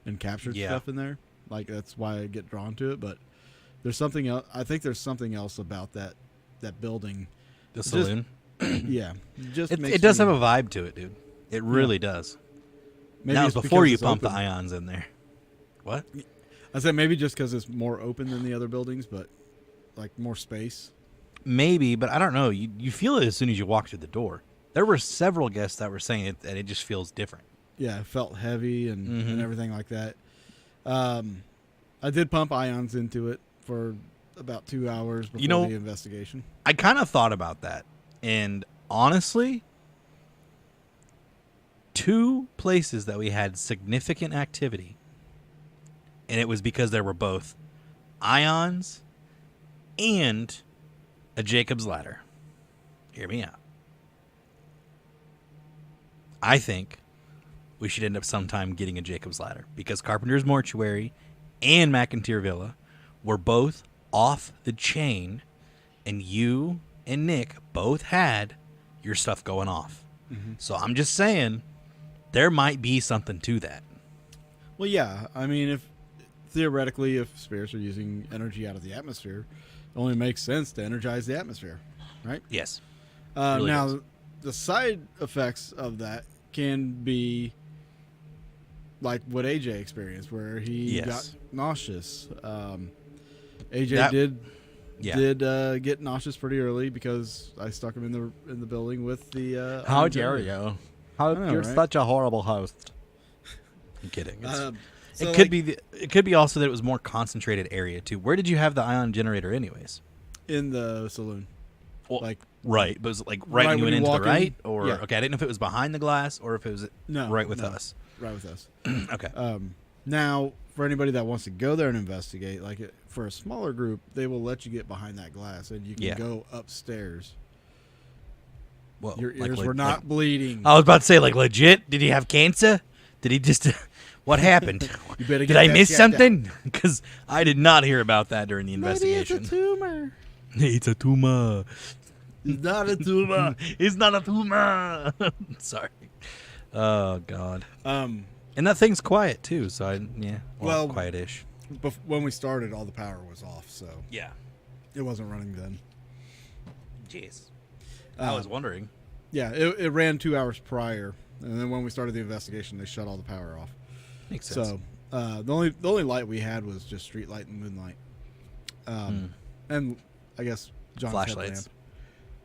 and captured stuff in there. Like, that's why I get drawn to it. But there's something else. I think there's something else about that building. The saloon? It does have a vibe to it, dude. It really does. Maybe now, it's before you it's pump open. the ions in there. What? I said maybe just because it's more open than the other buildings, but like more space. Maybe, but I don't know. You feel it as soon as you walk through the door. There were several guests that were saying that it just feels different. Yeah, it felt heavy and everything like that. I did pump ions into it for about 2 hours before the investigation. I kind of thought about that. And honestly, 2 places that we had significant activity, and it was because there were both ions and a Jacob's ladder. Hear me out. I think we should end up sometime getting a Jacob's ladder because Carpenter's Mortuary and McIntyre Villa were both off the chain, and you and Nick both had your stuff going off. So I'm just saying there might be something to that. Well, yeah. I mean, if theoretically, if spirits are using energy out of the atmosphere, it only makes sense to energize the atmosphere, right? Yes. Now, does. the side effects of that can be like what AJ experienced, where he got nauseous. AJ did get nauseous pretty early because I stuck him in the building with the. How dare you? You're right? such a horrible host. I'm kidding. So it could be. It could be also that it was more concentrated area too. Where did you have the ion generator, anyways? in the saloon. Well, Like right, but was it like right right when you when went you into the walk in? right, or Yeah. okay? I didn't know if it was behind the glass or if it was right with us. right with us. Okay. Now, for anybody that wants to go there and investigate, like for a smaller group, they will let you get behind that glass and you can Yeah. go upstairs. Well, Your like, ears like- were not bleeding. I was about to say, like, legit. Did he have cancer? Did he just? What happened? You better Did get I that miss checked out. something? Because I did not hear about that during the Maybe investigation. it's a tumor. It's a tumor. It's not a tumor. It's not a tumor. Sorry. Oh God. Um, And that thing's quiet too. So Well- quietish. when we started, all the power was off, so Yeah. it wasn't running then. Jeez. I was wondering. Yeah, it ran 2 hours prior, and then when we started the investigation, they shut all the power off. Makes sense. So the only light we had was just street light and moonlight, and I guess John's Flashlights. headlamp.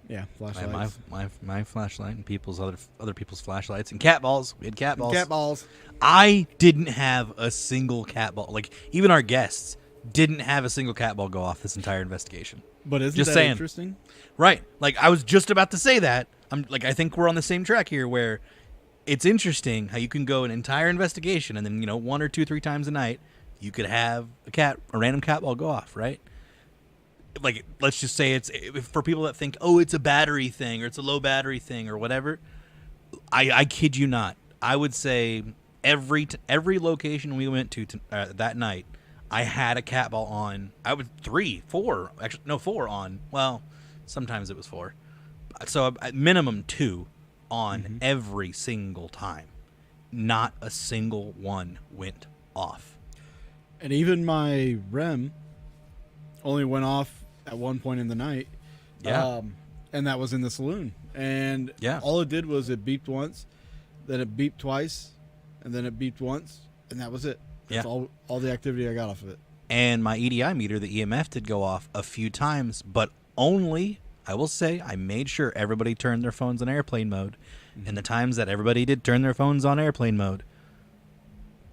Yeah, I flashlights. had my flashlight and people's other people's flashlights and cat balls. We had cat balls. Cat balls. I didn't have a single cat ball. Like even our guests didn't have a single cat ball go off this entire investigation. But isn't Just that saying. interesting? Right. Like I was just about to say that. I think we're on the same track here where it's interesting how you can go an entire investigation and then, 1 or 2, 3 times a night you could have a random cat ball go off, right? Like let's just say it's for people that think, "Oh, it's a battery thing or it's a low battery thing or whatever." I kid you not. I would say every location we went to that night, I had a cat ball on. I would 3, 4, actually no 4 on. Well, sometimes it was 4. So at minimum 2 on every single time. Not a single one went off. And even my REM only went off at one point in the night. Yeah. And that was in the saloon. And Yeah. all it did was it beeped once, then it beeped twice, and then it beeped once, and that was it. That's Yeah. all the activity I got off of it. And my EDI meter, the EMF, did go off a few times, but only, I will say, I made sure everybody turned their phones on airplane mode. And the times that everybody did turn their phones on airplane mode,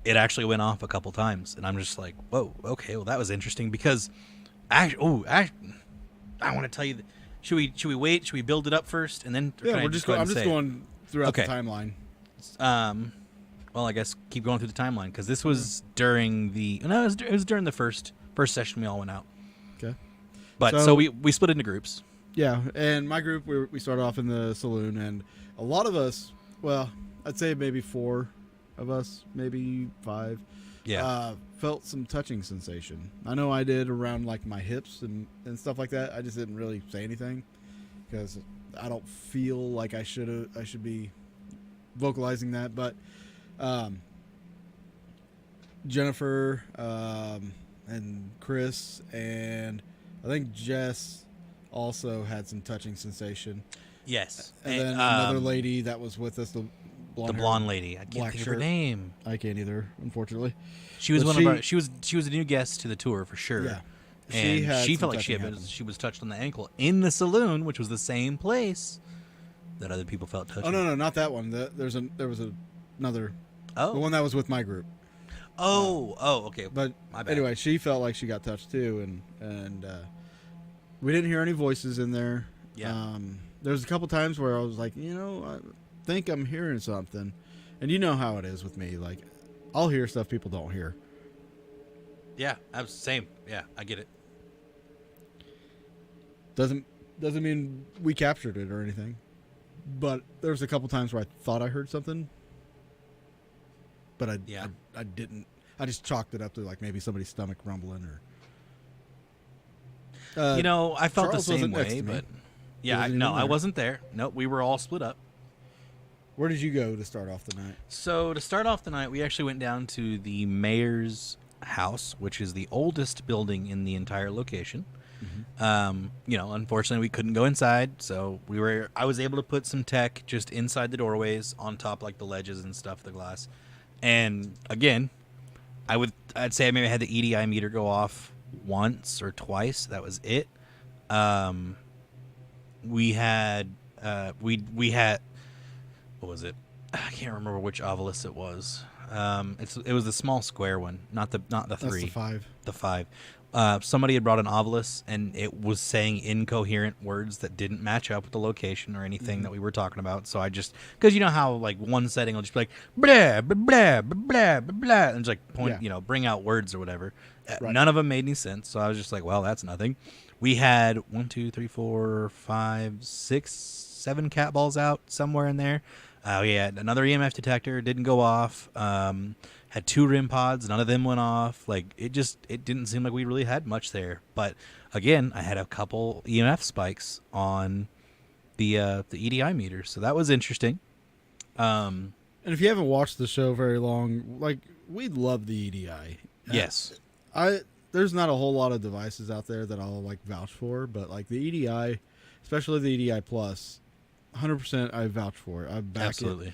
it actually went off a couple times. And I'm just like, whoa, okay, well, that was interesting because, I want to tell you, should we wait? Should we build it up first? And then Yeah, can I we're just go going. ahead I'm and just say it? going throughout Okay. the timeline. Well, I guess keep going through the timeline because this was during it was during the first session we all went out. Okay. But So- so we split into groups. Yeah, and my group, we started off in the saloon, and a lot of us, well, I'd say maybe 4 of us, maybe 5, Yeah. felt some touching sensation. I know I did around like my hips and stuff like that. I just didn't really say anything because I don't feel like I should be vocalizing that. But Jennifer and Chris and I think Jess also had some touching sensation. Yes. And then another lady that was with us, the the blonde lady. I can't black think of her shirt. name. I can't either, unfortunately. She was But one of our. She was a new guest to the tour for sure. Yeah. And had she some felt like touching happen. she was touched on the ankle in the saloon, which was the same place that other people felt touched. Oh no, not that one. There was another. Oh. The one that was with my group. Oh, okay. But My bad. anyway, she felt like she got touched too, and we didn't hear any voices in there. Yeah. There was a couple times where I was like, I think I'm hearing something, and you know how it is with me. Like, I'll hear stuff people don't hear. Yeah, I was same. Yeah, I get it. Doesn't mean we captured it or anything. But there was a couple times where I thought I heard something, but I Yeah. I didn't. I just chalked it up to like maybe somebody's stomach rumbling or. I felt Charles the same wasn't next way, to me. but He yeah, wasn't no, even I there. wasn't there. Nope, we were all split up. Where did you go to start off the night? So to start off the night, we actually went down to the mayor's house, which is the oldest building in the entire location. Unfortunately, we couldn't go inside, so I was able to put some tech just inside the doorways, on top like the ledges and stuff, the glass. And again, I'd say I maybe had the EDI meter go off once or twice. That was it. We had what was it? I can't remember which obelisk it was. It was the small square one, not the three. That's the 5. The 5. Somebody had brought an obelisk, and it was saying incoherent words that didn't match up with the location or anything that we were talking about. So I just, because you know how like one setting will just be like blah blah blah blah blah blah, and just like point, bring out words or whatever. Right. None of them made any sense. So I was just like, well, that's nothing. We had 1, 2, 3, 4, 5, 6, 7 cat balls out somewhere in there. We had another EMF detector, didn't go off. Had 2 RIM pods, none of them went off. Like it didn't seem like we really had much there. But again, I had a couple EMF spikes on the EDI meter, so that was interesting. And if you haven't watched the show very long, like we love the EDI. Yes, There's not a whole lot of devices out there that I'll like vouch for, but like the EDI, especially the EDI Plus, 100% I vouch for it. I back absolutely. it.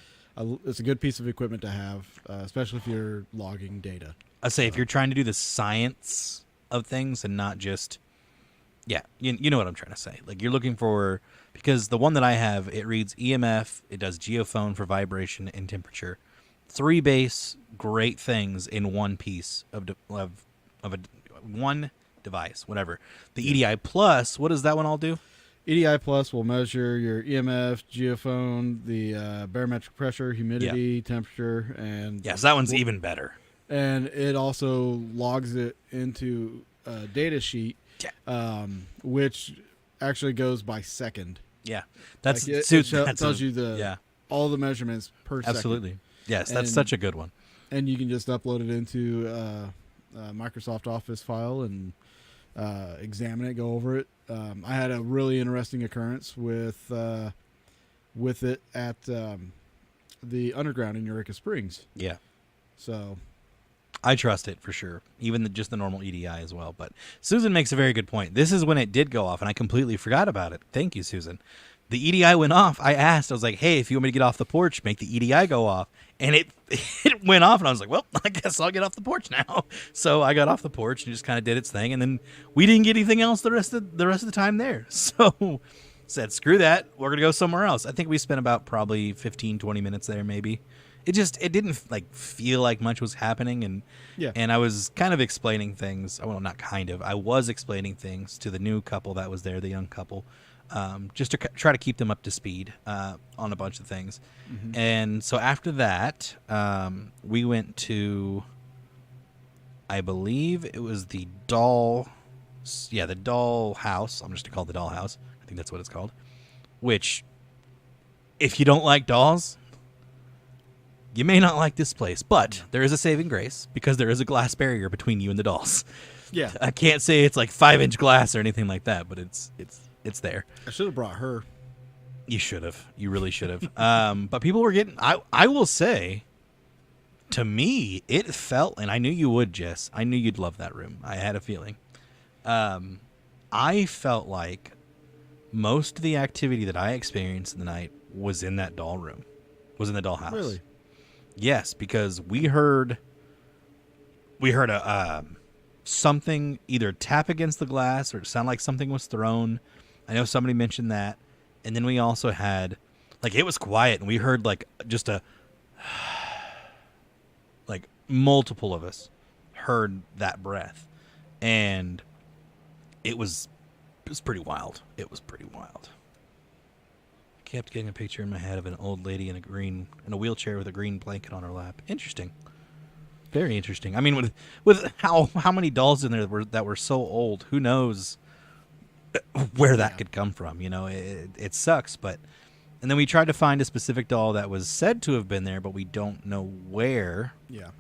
It's a good piece of equipment to have, especially if you're logging data. I say if you're trying to do the science of things and not just, you know what I'm trying to say. Like you're looking for, because the one that I have, it reads EMF, it does geophone for vibration and temperature, 3 base great things in one piece of one device, whatever. The EDI Plus, what does that one all do? EDI Plus will measure your EMF, geophone, the barometric pressure, humidity, temperature, and Yes, that one's even better. And it also logs it into a data sheet, which actually goes by second. Yeah, that's Like it tells you all the measurements per second. Absolutely. Yes, that's And- such a good one. And you can just upload it into a Microsoft Office file and examine it, go over it. I had a really interesting occurrence with it at the underground in Eureka Springs. Yeah. So I trust it for sure, even just the normal EDI as well. But Susan makes a very good point. This is when it did go off, and I completely forgot about it. Thank you, Susan. The EDI went off. I was like, hey, if you want me to get off the porch, make the EDI go off. And it went off, and I was like, well, I guess I'll get off the porch now. So I got off the porch and just kind of did its thing, and then we didn't get anything else the rest of the time there. So said, screw that. We're going to go somewhere else. I think we spent about probably 15, 20 minutes there maybe. It didn't like feel like much was happening, and I was kind of explaining things. Well, not kind of. I was explaining things to the new couple that was there, the young couple, just to try to keep them up to speed on a bunch of things. Mm-hmm. And so after that, we went to, I believe it was the doll house. I'm just going to call it the doll house. I think that's what it's called. Which, if you don't like dolls, you may not like this place, but there is a saving grace because there is a glass barrier between you and the dolls. yeah, I can't say it's like 5-inch glass or anything like that, but it's there. I should have brought her. You should have. You really should have. But people were getting. I will say, to me, it felt, and I knew you would, Jess. I knew you'd love that room. I had a feeling. I felt like most of the activity that I experienced in the night was in that doll room, was in the doll house. Really? Yes, because we heard a something either tap against the glass or it sounded like something was thrown. I know somebody mentioned that. And then we also had, like, it was quiet and we heard like just a, like multiple of us heard that breath. And it was pretty wild. It was pretty wild. I kept getting a picture in my head of an old lady in a wheelchair with a green blanket on her lap. Interesting. Very interesting. I mean, with how many dolls in there that were so old, who knows where that could come from? You know, it sucks. But and then we tried to find a specific doll that was said to have been there, but we don't know where. Yeah.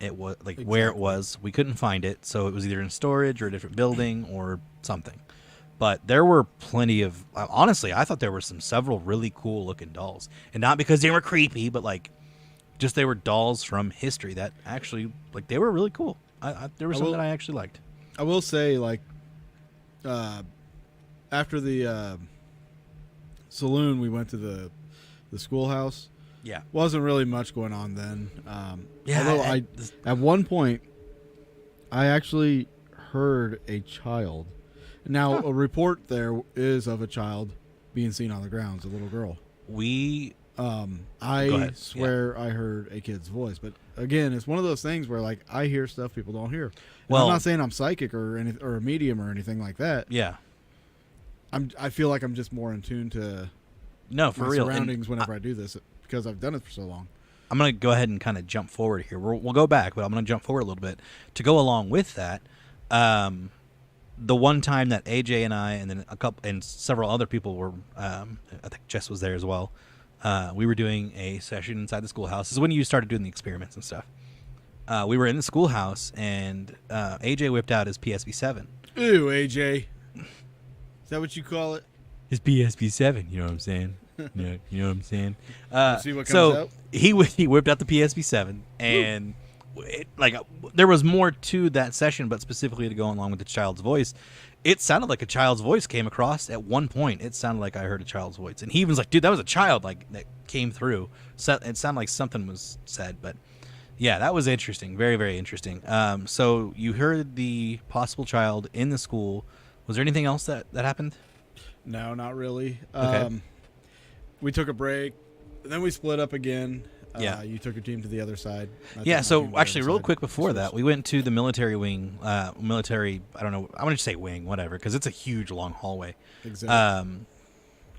it was where it was. We couldn't find it, so it was either in storage or a different building or something. But there were plenty of honestly, I thought there were several really cool looking dolls, and not because they were creepy, but like just they were dolls from history that actually like they were really cool. There were some that I actually liked. I will say, like, after the saloon, we went to the schoolhouse. Yeah, wasn't really much going on then. Yeah, although at one point, I actually heard a child. Now, a report there is of a child being seen on the grounds, a little girl. I swear I heard a kid's voice, but again, it's one of those things where like I hear stuff people don't hear. Well, I'm not saying I'm psychic or a medium or anything like that. Yeah, I feel like I'm just more in tune to my surroundings whenever I do this because I've done it for so long. I'm going to go ahead and kind of jump forward here. We'll go back, but I'm going to jump forward a little bit to go along with that. The one time that AJ and I and then several other people were, I think Jess was there as well. We were doing a session inside the schoolhouse. This is when you started doing the experiments and stuff. We were in the schoolhouse, and AJ whipped out his PSP-7. Ooh, AJ. Is that what you call it? His PSP-7, you know what I'm saying? Yeah, you know what I'm saying? See what comes out? He whipped out the PSP-7, and there was more to that session, but specifically to go along with the child's voice, it sounded like a child's voice came across at one point. It sounded like I heard a child's voice, and he was like, "Dude, that was a child like that came through." So it sounded like something was said, but yeah, that was interesting, very very interesting. So you heard the possible child in the school. Was there anything else that happened? No, not really. Okay. We took a break, then we split up again. Yeah. You took your team to the other side. Yeah, so actually real quick before that, we went to the military wing, I don't know, I want to say wing, whatever, because it's a huge long hallway. Exactly.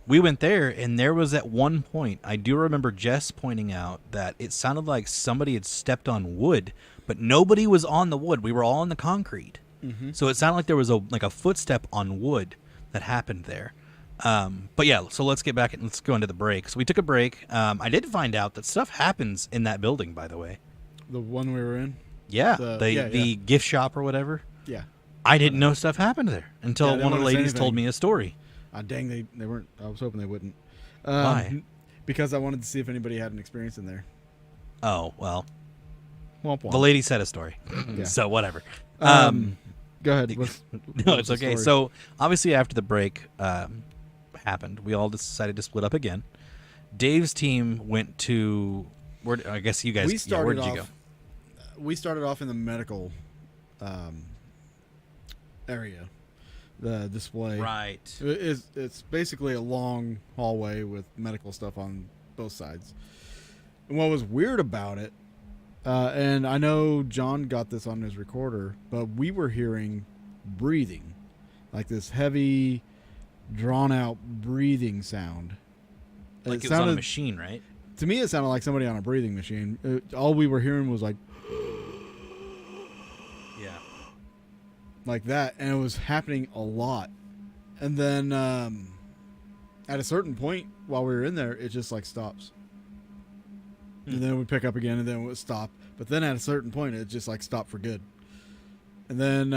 We went there, and there was at one point, I do remember Jess pointing out that it sounded like somebody had stepped on wood, but nobody was on the wood. We were all on the concrete. Mm-hmm. So it sounded like there was a footstep on wood that happened there. But yeah, so let's get back and let's go into the break. So we took a break. I did find out that stuff happens in that building, by the way. The one we were in? Yeah, the gift shop or whatever. Yeah. I didn't know stuff happened there until one of the ladies told me a story. Dang, they weren't. I was hoping they wouldn't. Why? Because I wanted to see if anybody had an experience in there. Oh, well. Womp womp. The lady said a story. Yeah. So whatever. Go ahead. No, it's okay. So obviously after the break happened, we all decided to split up again. Dave's team went to where? I guess you guys. Where did you go? We started off in the medical area. The display. Right. It's basically a long hallway with medical stuff on both sides. And what was weird about it, and I know John got this on his recorder, but we were hearing breathing, like this heavy, drawn-out breathing sound. Like it was on a machine, right? To me, it sounded like somebody on a breathing machine. All we were hearing was like... Yeah. Like that, and it was happening a lot. And then at a certain point while we were in there, it just like stops. And then we pick up again, and then it would stop. But then at a certain point, it just like stopped for good. And then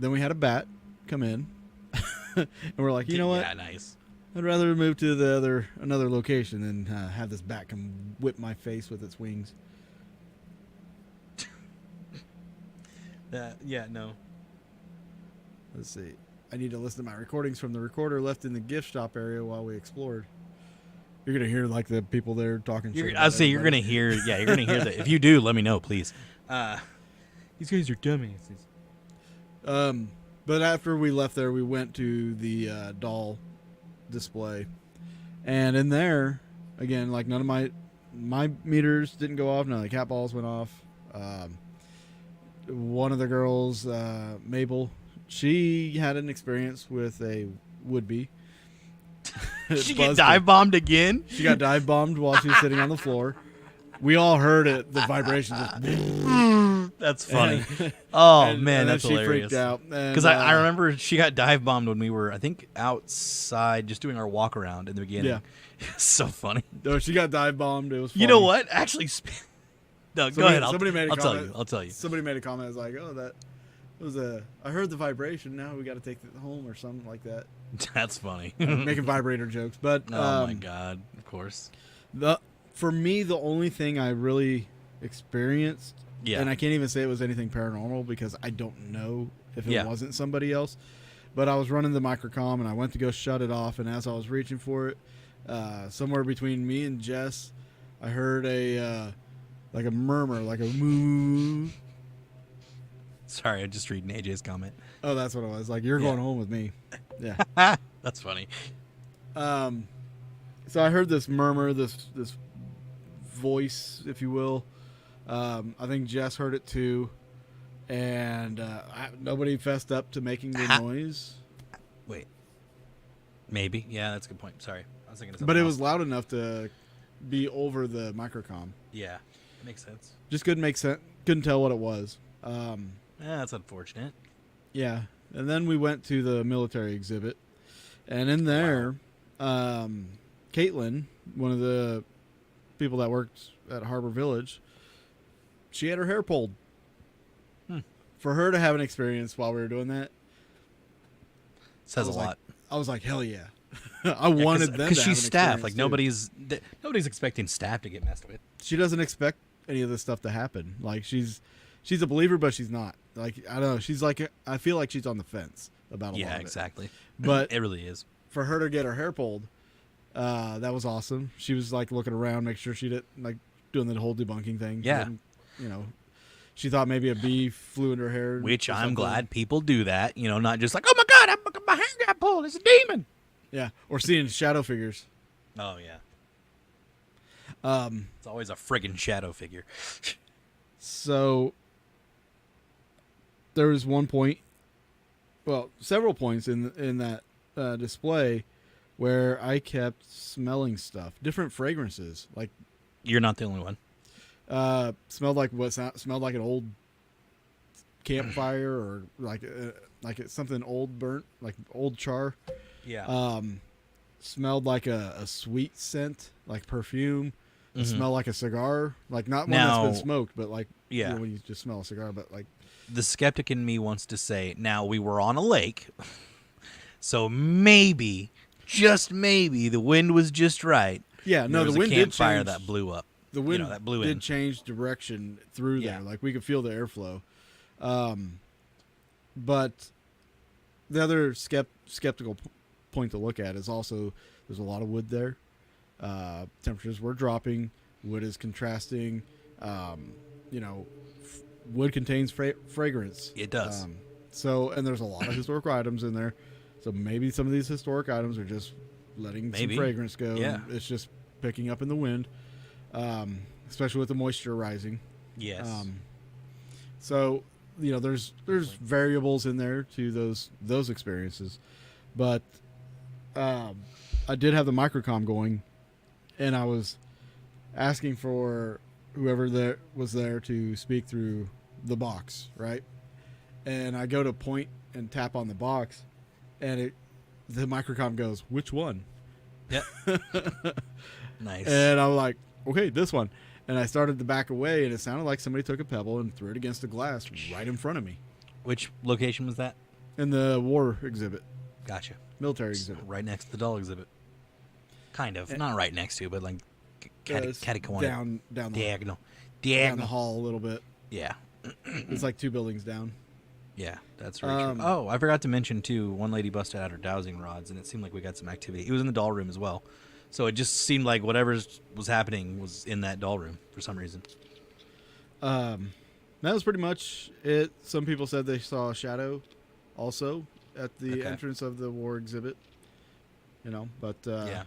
we had a bat come in, and we're like, you know what? Yeah, nice. I'd rather move to another location than have this bat come whip my face with its wings. Yeah, no. Let's see. I need to listen to my recordings from the recorder left in the gift shop area while we explored. You're gonna hear like the people there talking. I'd say you're gonna hear. Yeah, you're gonna hear that. If you do, let me know, please. These guys are dumbasses. But after we left there, we went to the doll display, and in there, again, like none of my meters didn't go off. None of the cat balls went off. One of the girls, Mabel, she had an experience with a would-be. She got dive bombed again? She got dive bombed while she was sitting on the floor. We all heard it, the vibrations. That's funny. Oh, man, and that's she hilarious. Freaked out. Because I remember she got dive bombed when we were, I think, outside just doing our walk around in the beginning. Yeah. It's so funny. No, she got dive bombed. It was funny. You know what? Actually, No, go ahead. Somebody made a I'll comment. I'll tell you. Somebody made a comment. It's like, oh, that was I heard the vibration. Now we got to take it home or something like that. That's funny. Making vibrator jokes, but Oh my god! Of course. For me, the only thing I really experienced, and I can't even say it was anything paranormal because I don't know if it wasn't somebody else. But I was running the microcom and I went to go shut it off, and as I was reaching for it, somewhere between me and Jess, I heard a like a murmur, like a moo. Sorry, I'm just reading AJ's comment. Oh, that's what it was. Like, you're going home with me. Yeah. That's funny. So I heard this murmur, this voice, if you will. I think Jess heard it too, and nobody fessed up to making the noise. Wait. Maybe. Yeah, that's a good point. Sorry. I was thinking of something But it else. was loud enough to be over the microcom. Yeah. Makes sense. Just couldn't make sense. Couldn't tell what it was. Yeah, that's unfortunate. Yeah. And then we went to the military exhibit. And in there, Caitlin, one of the people that worked at Har-Ber Village, she had her hair pulled. For her to have an experience while we were doing that says a lot. I was like, hell yeah. I wanted them to because have she's an staff. Like experience, nobody's expecting staff to get messed with. She doesn't expect any of this stuff to happen. Like, she's a believer, but she's not. Like, I don't know. She's like, I feel like she's on the fence about a lot of it. Yeah, exactly. But it really is. For her to get her hair pulled, that was awesome. She was like looking around, make sure she didn't like doing the whole debunking thing. Yeah. You know, she thought maybe a bee flew into her hair. Which or I'm something. glad people do that. You know, not just like, oh my god, my hair got pulled. It's a demon. Yeah. Or seeing shadow figures. Oh yeah. Um. It's always a friggin' shadow figure. So there was one point, well, several points in that display where I kept smelling stuff, different fragrances. Like, You're not the only one. smelled like smelled like an old campfire or like it's something old burnt, like old char. Yeah. Smelled like a sweet scent, like perfume. It smelled like a cigar, like not one Now- that's been smoked, but like Yeah. you know, when you just smell a cigar, but like The skeptic in me wants to say, now we were on a lake, so maybe, just maybe, the wind was just right. yeah, no, There was the wind a did campfire change. that blew up. The wind that blew did in. change direction through Yeah. there. Like we could feel the airflow. But the other skeptical point to look at is also there's a lot of wood there. Temperatures were dropping. Wood is contrasting. You know, wood contains fragrance. It does. And there's a lot of historical items in there. So maybe some of these historic items are just letting Maybe. some fragrance go. Yeah. And it's just picking up in the wind, especially with the moisture rising. Yes. So, you know, there's variables in there to those experiences, but I did have the microcom going, and I was asking for whoever there was there to speak through the box, right? And I go to point and tap on the box, and the microcom goes, "Which one?" Yep. Nice. And I'm like, "Okay, this one." And I started to back away, and it sounded like somebody took a pebble and threw it against the glass right in front of me. Which location was that? In the war exhibit, Gotcha. military exhibit. Right next to the doll exhibit. Kind of. Not right next to, but like It's catty-corner. down the Diagonal. down the Diagonal. hall a little bit. Yeah. It's like 2 buildings down. Yeah, that's very true. Oh, I forgot to mention, too, one lady busted out her dowsing rods, and it seemed like we got some activity. It was in the doll room as well. So it just seemed like whatever was happening was in that doll room for some reason. That was pretty much it. Some people said they saw a shadow also at the Okay. entrance of the war exhibit. You know, but Yeah.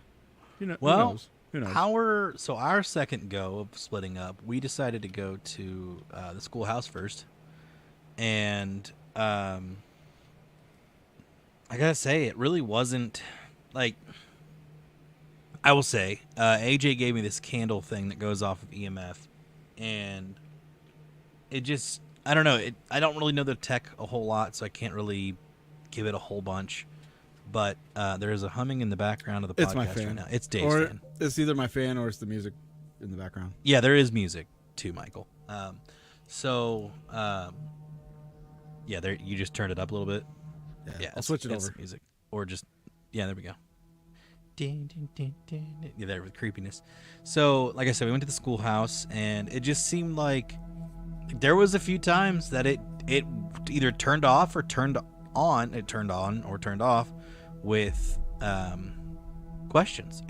you know, Well, who knows? Who knows? Our second go of splitting up, we decided to go to the schoolhouse first. And I gotta say, it really wasn't like... I will say, AJ gave me this candle thing that goes off of EMF, and it just, I don't know, I don't really know the tech a whole lot, so I can't really give it a whole bunch, but there is a humming in the background of the It's podcast my fan. right now. It's Dave's or fan. it's either my fan or it's the music in the background. Yeah, there is music too, Michael. Yeah, there you just turned it up a little bit. Yeah, I'll switch it over. Music, or just there we go. Ding, ding, ding, ding, ding. Yeah, there with creepiness. So, like I said, we went to the schoolhouse, and it just seemed like there was a few times that it either turned off or turned on. It turned on or turned off with questions.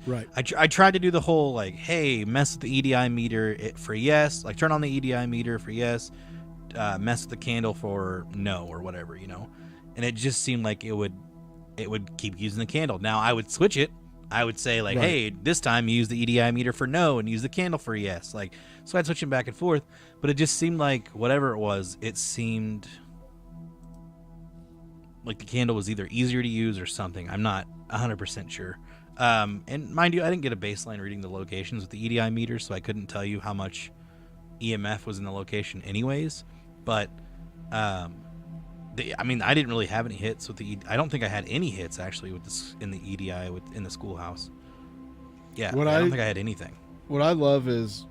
Right. I tried to do the whole like, hey, mess with the EDI meter for yes, like turn on the EDI meter for yes, mess with the candle for no or whatever, and it just seemed like it would keep using the candle. Now I would switch it. I would say like, hey, this time use the EDI meter for no and use the candle for yes. Like, so I'd switch them back and forth, but it just seemed like whatever it was, it seemed like the candle was either easier to use or something. I'm not 100% sure. And mind you, I didn't get a baseline reading the locations with the EDI meter, so I couldn't tell you how much EMF was in the location anyways. But, I didn't really have any hits with the I don't think I had any hits, actually, with this in the EDI in the schoolhouse. Yeah, I don't think I had anything. What I love is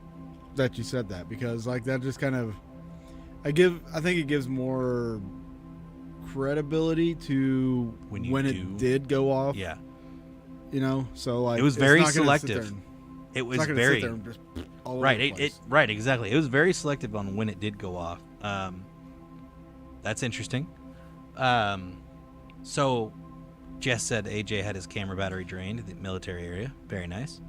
that you said that, because, like, that just kind of... I think it gives more credibility to when it did go off. Yeah. So like it was very selective. It was very right. Right, exactly. It was very selective on when it did go off. That's interesting. So Jess said AJ had his camera battery drained in the military area. Very nice.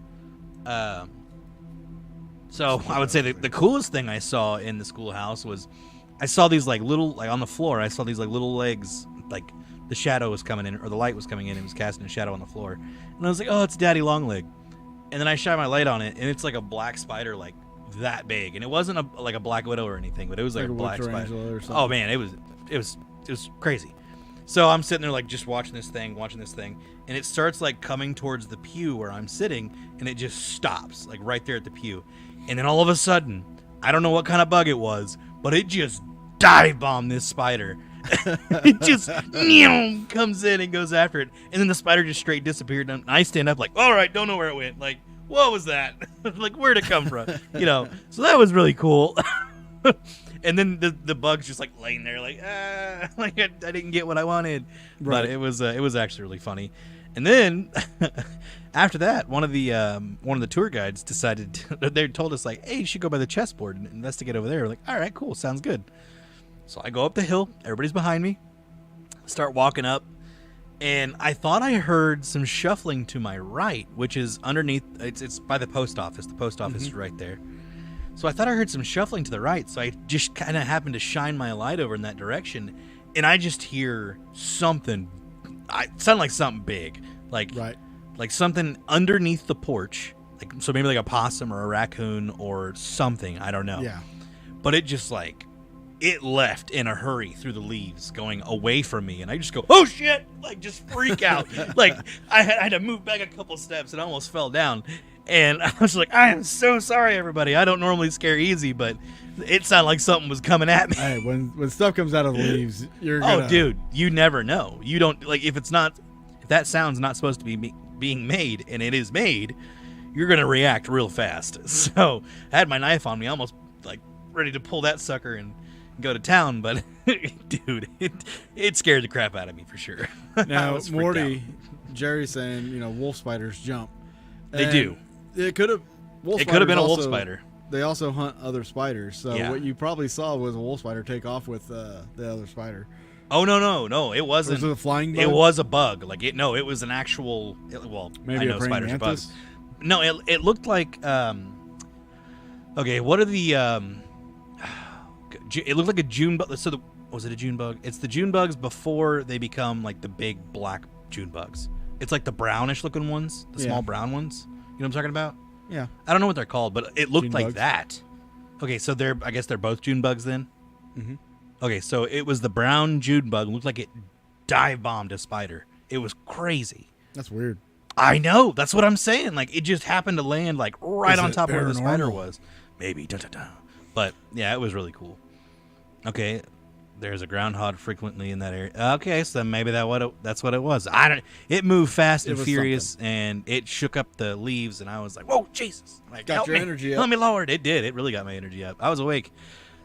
So I would say the coolest thing I saw in the schoolhouse was I saw these like little, like on the floor, I saw these like little legs, like the shadow was coming in, or the light was coming in, and it was casting a shadow on the floor. And I was like, oh, it's Daddy Longleg. And then I shine my light on it, and it's like a black spider, like that big. And it wasn't like a black widow or anything, but it was like a black spider. Oh man, it was crazy. So I'm sitting there like just watching this thing, and it starts like coming towards the pew where I'm sitting, and it just stops like right there at the pew. And then all of a sudden, I don't know what kind of bug it was, but it just dive bombed this spider. It just comes in and goes after it, and then the spider just straight disappeared. And I stand up like, all right, don't know where it went. Like, what was that? Like, where'd it come from? So that was really cool. And then the bug's just like laying there, like I didn't get what I wanted. Right. But it was actually really funny. And then after that, one of the tour guides decided they told us like, hey, you should go by the chessboard and investigate over there. We're like, all right, cool, sounds good. So I go up the hill, everybody's behind me, start walking up, and I thought I heard some shuffling to my right, which is underneath. It's by the post office. The post office is right there. So I thought I heard some shuffling to the right. So I just kind of happened to shine my light over in that direction, and I just hear something. It sounded like something big, like something underneath the porch, like so maybe like a possum or a raccoon or something. I don't know. Yeah. But it just like. It left in a hurry through the leaves going away from me, and I just go, oh shit, like just freak out. Like I had to move back a couple steps and I almost fell down, and I was like, I am so sorry everybody, I don't normally scare easy, but it sounded like something was coming at me. Hey, when stuff comes out of the leaves, you're gonna... Oh dude, you never know. You don't, like, if that sound's not supposed to be being made and it is made, you're gonna react real fast. So I had my knife on me, almost like ready to pull that sucker and go to town, but dude, it scared the crap out of me for sure. Now, Morty, Jerry's saying, wolf spiders jump. They do. It could have been a wolf spider. They also hunt other spiders, so yeah. What you probably saw was a wolf spider take off with the other spider. Oh no, it wasn't. Was it a flying bug? It was a bug. Like it was an actual. Maybe I know a praying spiders mantis? are bugs. No, it looked like. Okay, what are the? It looked like a June bug. So was it a June bug? It's the June bugs before they become like the big black June bugs. It's like the brownish looking ones, the small brown ones. You know what I'm talking about? Yeah. I don't know what they're called, but it looked June like bugs. that. Okay, so I guess they're both June bugs then. Mm-hmm. Okay, so it was the brown June bug. It looked like it dive bombed a spider. It was crazy. That's weird. I know. That's what I'm saying. Like it just happened to land like right on top of where the spider paranormal? was. Maybe. But yeah, it was really cool. Okay, There's a groundhog frequently in that area. Okay, so maybe that's what it was. I don't. It moved fast and was furious, and it shook up the leaves, and I was like, "Whoa, Jesus!" Like, Got help your me. energy up. Let me lower it. It did. It really got my energy up. I was awake.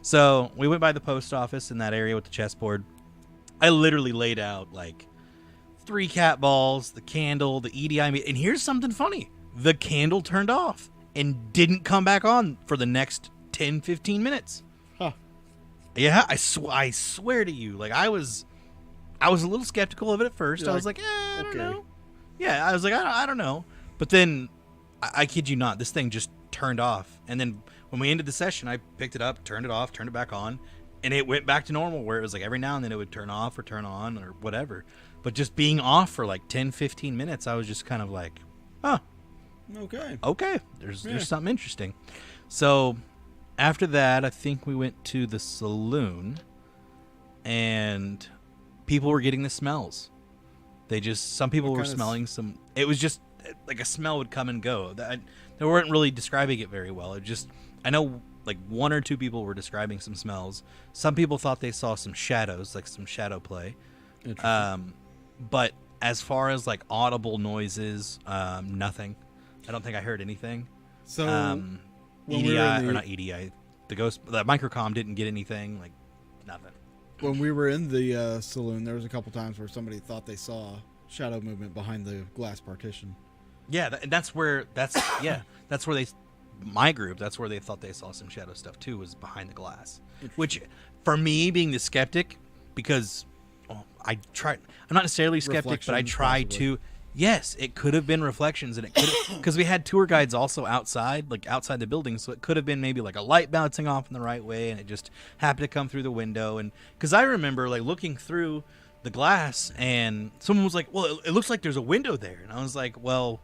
So we went by the post office in that area with the chessboard. I literally laid out like 3 cat balls, the candle, the EDI meat, and here's something funny: the candle turned off and didn't come back on for the next 10, 15 minutes. Huh. Yeah, I swear to you, like I was a little skeptical of it at first. You're I was like, like, I don't okay. know. Yeah, I was like, I don't know. But then, I kid you not, this thing just turned off. And then when we ended the session, I picked it up, turned it off, turned it back on, and it went back to normal where it was like every now and then it would turn off or turn on or whatever. But just being off for like 10, 15 minutes, I was just kind of like, huh, Okay. there's something interesting. So after that, I think we went to the saloon, and people were getting the smells. Some people What were kind of smelling some. It was just like a smell would come and go. They weren't really describing it very well. I know like 1 or 2 people were describing some smells. Some people thought they saw some shadows, like some shadow play. Interesting. But as far as like audible noises, nothing. I don't think I heard anything. So EDI when we were in or the- not EDI, the microcom didn't get anything, like nothing. when we were in the saloon, there was a couple times where somebody thought they saw shadow movement behind the glass partition. Yeah, that's where my group, that's where they thought they saw some shadow stuff too, was behind the glass. Which, for me, being the skeptic, because I'm not necessarily skeptic, but I Reflections, try possibly. to. Yes, it could have been reflections, and it could because we had tour guides also outside the building, so it could have been maybe like a light bouncing off in the right way, and it just happened to come through the window. And because I remember like looking through the glass, and someone was like, "Well, it looks like there's a window there," and I was like, "Well,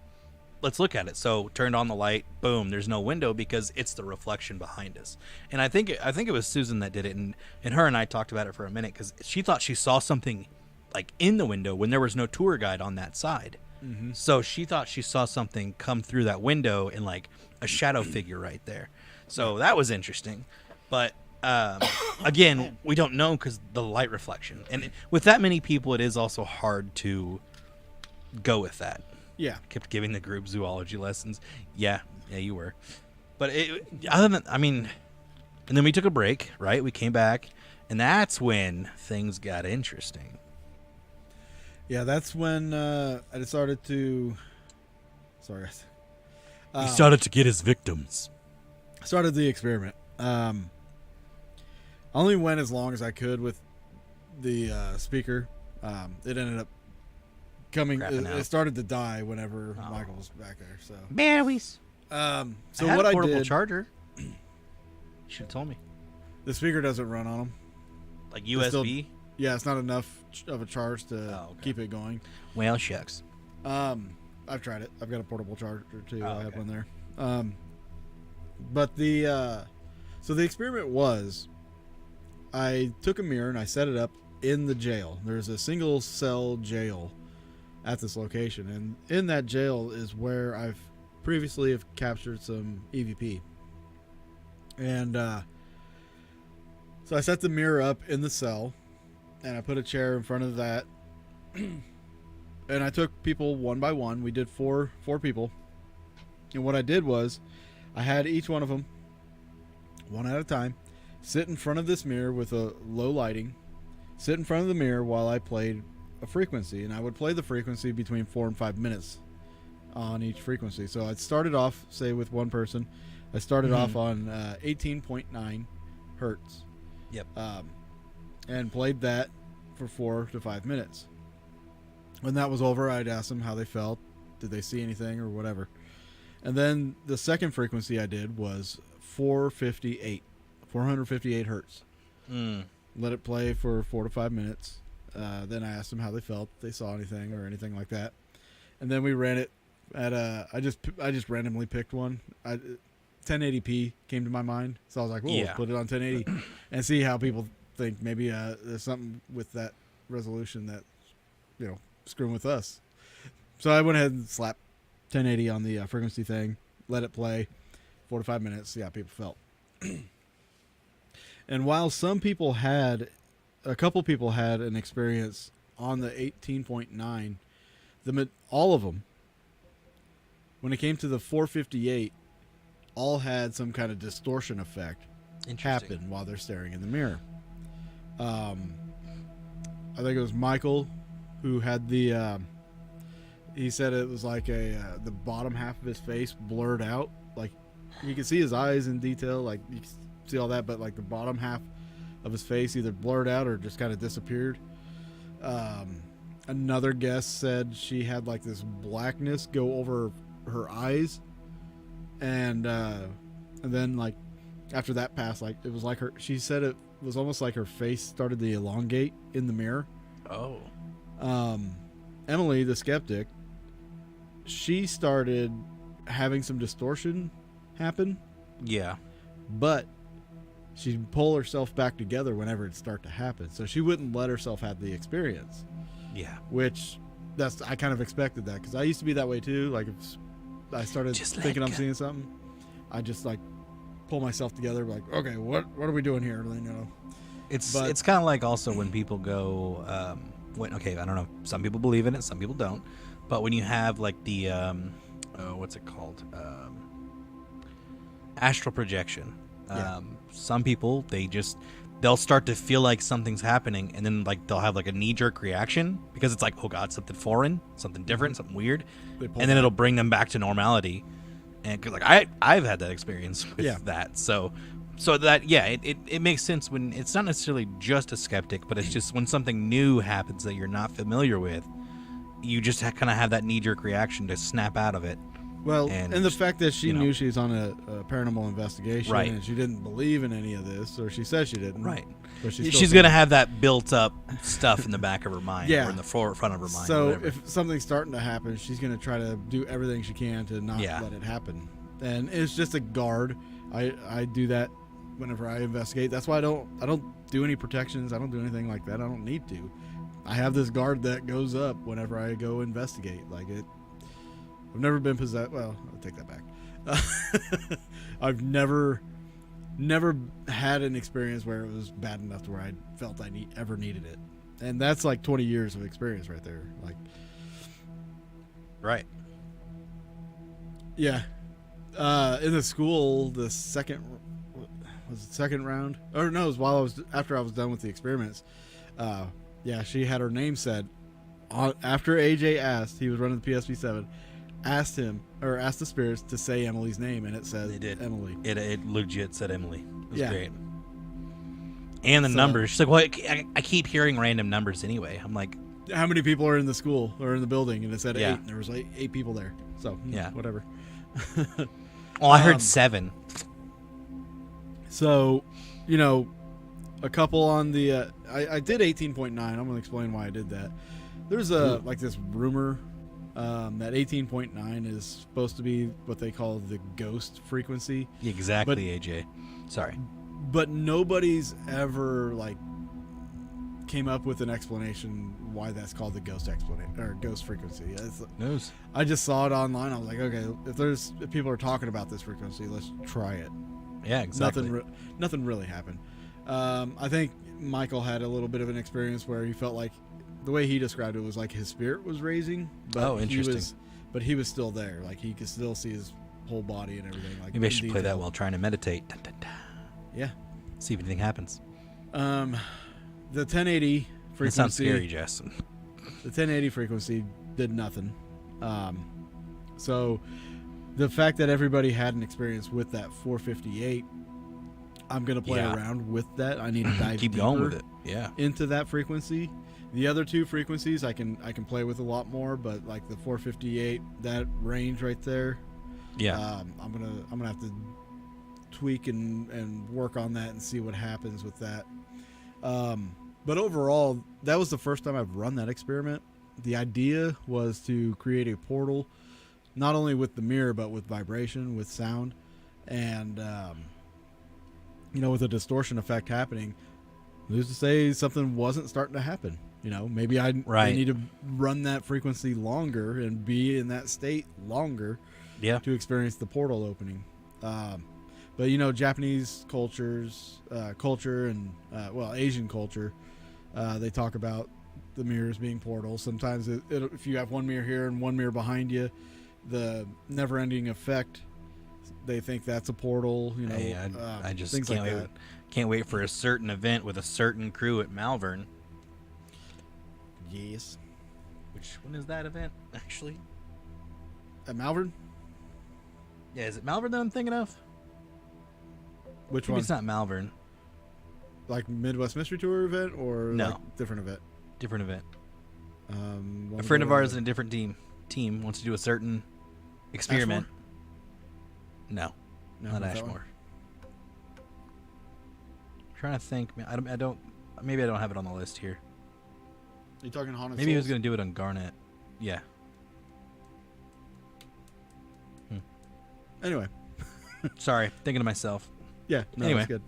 let's look at it." So turned on the light, boom, there's no window because it's the reflection behind us. And I think it was Susan that did it, and her and I talked about it for a minute because she thought she saw something like in the window when there was no tour guide on that side. Mm-hmm. So she thought she saw something come through that window and like a shadow figure right there. So that was interesting. But again, we don't know because the light reflection. And with that many people, it is also hard to go with that. Yeah. Kept giving the group zoology lessons. Yeah, you were. But and then we took a break, right? We came back, and that's when things got interesting. Yeah, that's when I started to. Sorry, He started to get his victims. started the experiment. I only went as long as I could with the speaker. It ended up coming. Crapping out. It started to die whenever Michael was back there. So, Berries. so I had what a I portable did, charger. You should have told me. the speaker doesn't run on them. Like It's still- USB. Yeah, it's not enough of a charge to Oh, okay. keep it going. Well, shucks. I've tried it. I've got a portable charger too. Oh, I have okay. one there. But the so the experiment was, I took a mirror and I set it up in the jail. There's a single cell jail at this location, and in that jail is where I've previously have captured some EVP. And so I set the mirror up in the cell, and I put a chair in front of that. And I took people one by one. We did four people. And what I did was, I had each one of them, one at a time, sit in front of this mirror with a low lighting, sit in front of the mirror while I played a frequency. And I would play the frequency between 4 and 5 minutes on each frequency. So I started off, say, with one person. I started off on 18.9 hertz. Yep. And played that for 4 to 5 minutes. When that was over, I'd ask them how they felt. Did they see anything or whatever? And then the second frequency I did was 458 hertz. Let it play for 4 to 5 minutes. Then I asked them how they felt, if they saw anything or anything like that. And then we ran it at I just randomly picked one. 1080p came to my mind, so I was like, "Well, let's put it on 1080 and see how people think. Maybe there's something with that resolution that, screwing with us." So I went ahead and slapped 1080 on the frequency thing, let it play 4 to 5 minutes, see how people felt. And while some people had a couple people had an experience on the 18.9. All of them, when it came to the 458, all had some kind of distortion effect happen while they're staring in the mirror. I think it was Michael who had the. He said it was like the bottom half of his face blurred out. Like you could see his eyes in detail, like you could see all that, but like the bottom half of his face either blurred out or just kind of disappeared. Another guest said she had like this blackness go over her eyes, and then like after that passed, like it was like she said it was almost like her face started to elongate in the mirror. Oh. Emily, the skeptic, she started having some distortion happen. Yeah. But she'd pull herself back together whenever it start to happen. So she wouldn't let herself have the experience. Yeah. Which I kind of expected that, because I used to be that way too. Like if I started thinking I'm seeing something, I just like pull myself together, like, okay, what are we doing here? You know. It's kind of like also when people go, I don't know, some people believe in it, some people don't, but when you have like the what's it called, astral projection, some people they'll start to feel like something's happening, and then like they'll have like a knee-jerk reaction because it's like, oh god, something foreign, something different, something weird, and then it'll bring them back to normality. And cause like I've had that experience with that, so that it makes sense when it's not necessarily just a skeptic, but it's just when something new happens that you're not familiar with, you just kind of have that knee-jerk reaction to snap out of it. Well, and the fact that she knew she was on a paranormal investigation, right, and she didn't believe in any of this, or she says she didn't, right? But she's going to have that built-up stuff in the back of her mind, or in the forefront of her mind. So if something's starting to happen, she's going to try to do everything she can to not let it happen. And it's just a guard. I do that whenever I investigate. That's why I don't do any protections. I don't do anything like that. I don't need to. I have this guard that goes up whenever I go investigate. Like it. I've never been possessed. Well, I'll take that back. I've never had an experience where it was bad enough to where I felt I ever needed it. And that's like 20 years of experience right there. Like, right. Yeah. In the school, the second round, or no, it was after I was done with the experiments. She had her name said after AJ asked, he was running the PSP-7, asked the spirits to say Emily's name, and it said they did. Emily. It legit said Emily. It was great. And the numbers. She's like, well, I keep hearing random numbers anyway. I'm like, how many people are in the school or in the building? And it said 8. Yeah. And there was like 8 people there. So whatever. Well, I heard 7. So, a couple on the I did 18.9. I'm going to explain why I did that. There's like this rumor that 18.9 is supposed to be what they call the ghost frequency. Exactly, AJ. Sorry. But nobody's ever came up with an explanation why that's called the ghost ghost frequency. News. I just saw it online. I was like, okay, if people are talking about this frequency, let's try it. Yeah, exactly. Nothing really happened. I think Michael had a little bit of an experience where he felt like the way he described it was like his spirit was raising, but interesting. he was still there. Like he could still see his whole body and everything. Like maybe I should play that while trying to meditate. Dun, dun, dun. Yeah. See if anything happens. The 1080 frequency. That sounds scary, Jess. The 1080 frequency did nothing. So the fact that everybody had an experience with that 458, I'm going to play around with that. I need to dive keep deeper going with it. Yeah. into that frequency. The other two frequencies I can play with a lot more, but like the 458, that range right there, I'm gonna have to tweak and work on that and see what happens with that. But overall, that was the first time I've run that experiment. The idea was to create a portal, not only with the mirror but with vibration, with sound, and with a distortion effect happening. Who's to say something wasn't starting to happen? Maybe I need to run that frequency longer and be in that state longer to experience the portal opening. But Japanese culture and Asian culture, They talk about the mirrors being portals. Sometimes if you have one mirror here and one mirror behind you, the never-ending effect, they think that's a portal. You know, Hey, I just things can't like wait. that. Can't wait for a certain event with a certain crew at Malvern. Yes. When is that event actually? At Malvern? Yeah, is it Malvern that I'm thinking of? Which Maybe one? it's not Malvern. Like Midwest Mystery Tour event or No. like different event? Different event. Let A me friend go of ours to- in a different team wants to do a certain experiment. No, No, not that one. Ashmore. I'm trying to think. Man, I don't. Maybe I don't have it on the list here. You talking Haunted Maybe he was Souls? going to do it on Garnet. Yeah. Anyway, Sorry, thinking to myself. yeah. No, Anyway. that's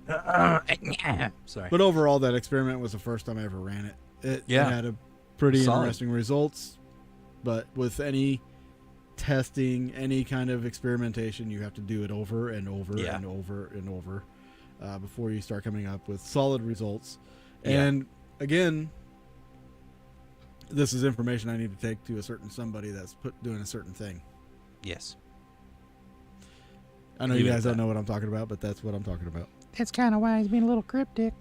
good. Sorry. But overall, that experiment was the first time I ever ran it. It Yeah. had a pretty Solid. interesting results, but with any testing, any kind of experimentation, you have to do it over and over Yeah. and over and over before you start coming up with solid results. Yeah. And again, this is information I need to take to a certain somebody that's doing a certain thing. Yes. I know Leave you it at guys don't that. know what I'm talking about, but that's what I'm talking about. That's kind of why he's being a little cryptic.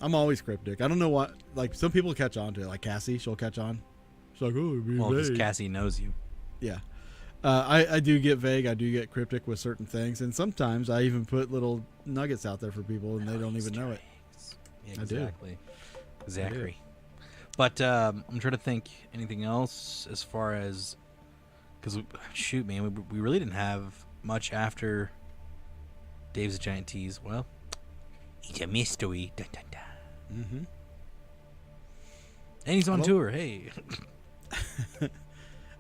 I'm always cryptic. I don't know what, like, some people catch on to it. Like Cassie, she'll catch on. She's like, oh, it'd be Well, because vague. Cassie knows you. Yeah. I do get vague. I do get cryptic with certain things. And sometimes I even put little nuggets out there for people and they don't even know it. Yeah, I do. exactly. Exactly. But I'm trying to think anything else as far as, because shoot, man, we really didn't have much after Dave's a Giant Tease. Well, it's a mystery. Dun, dun, dun. Mm-hmm. And he's on Hello? tour. Hey.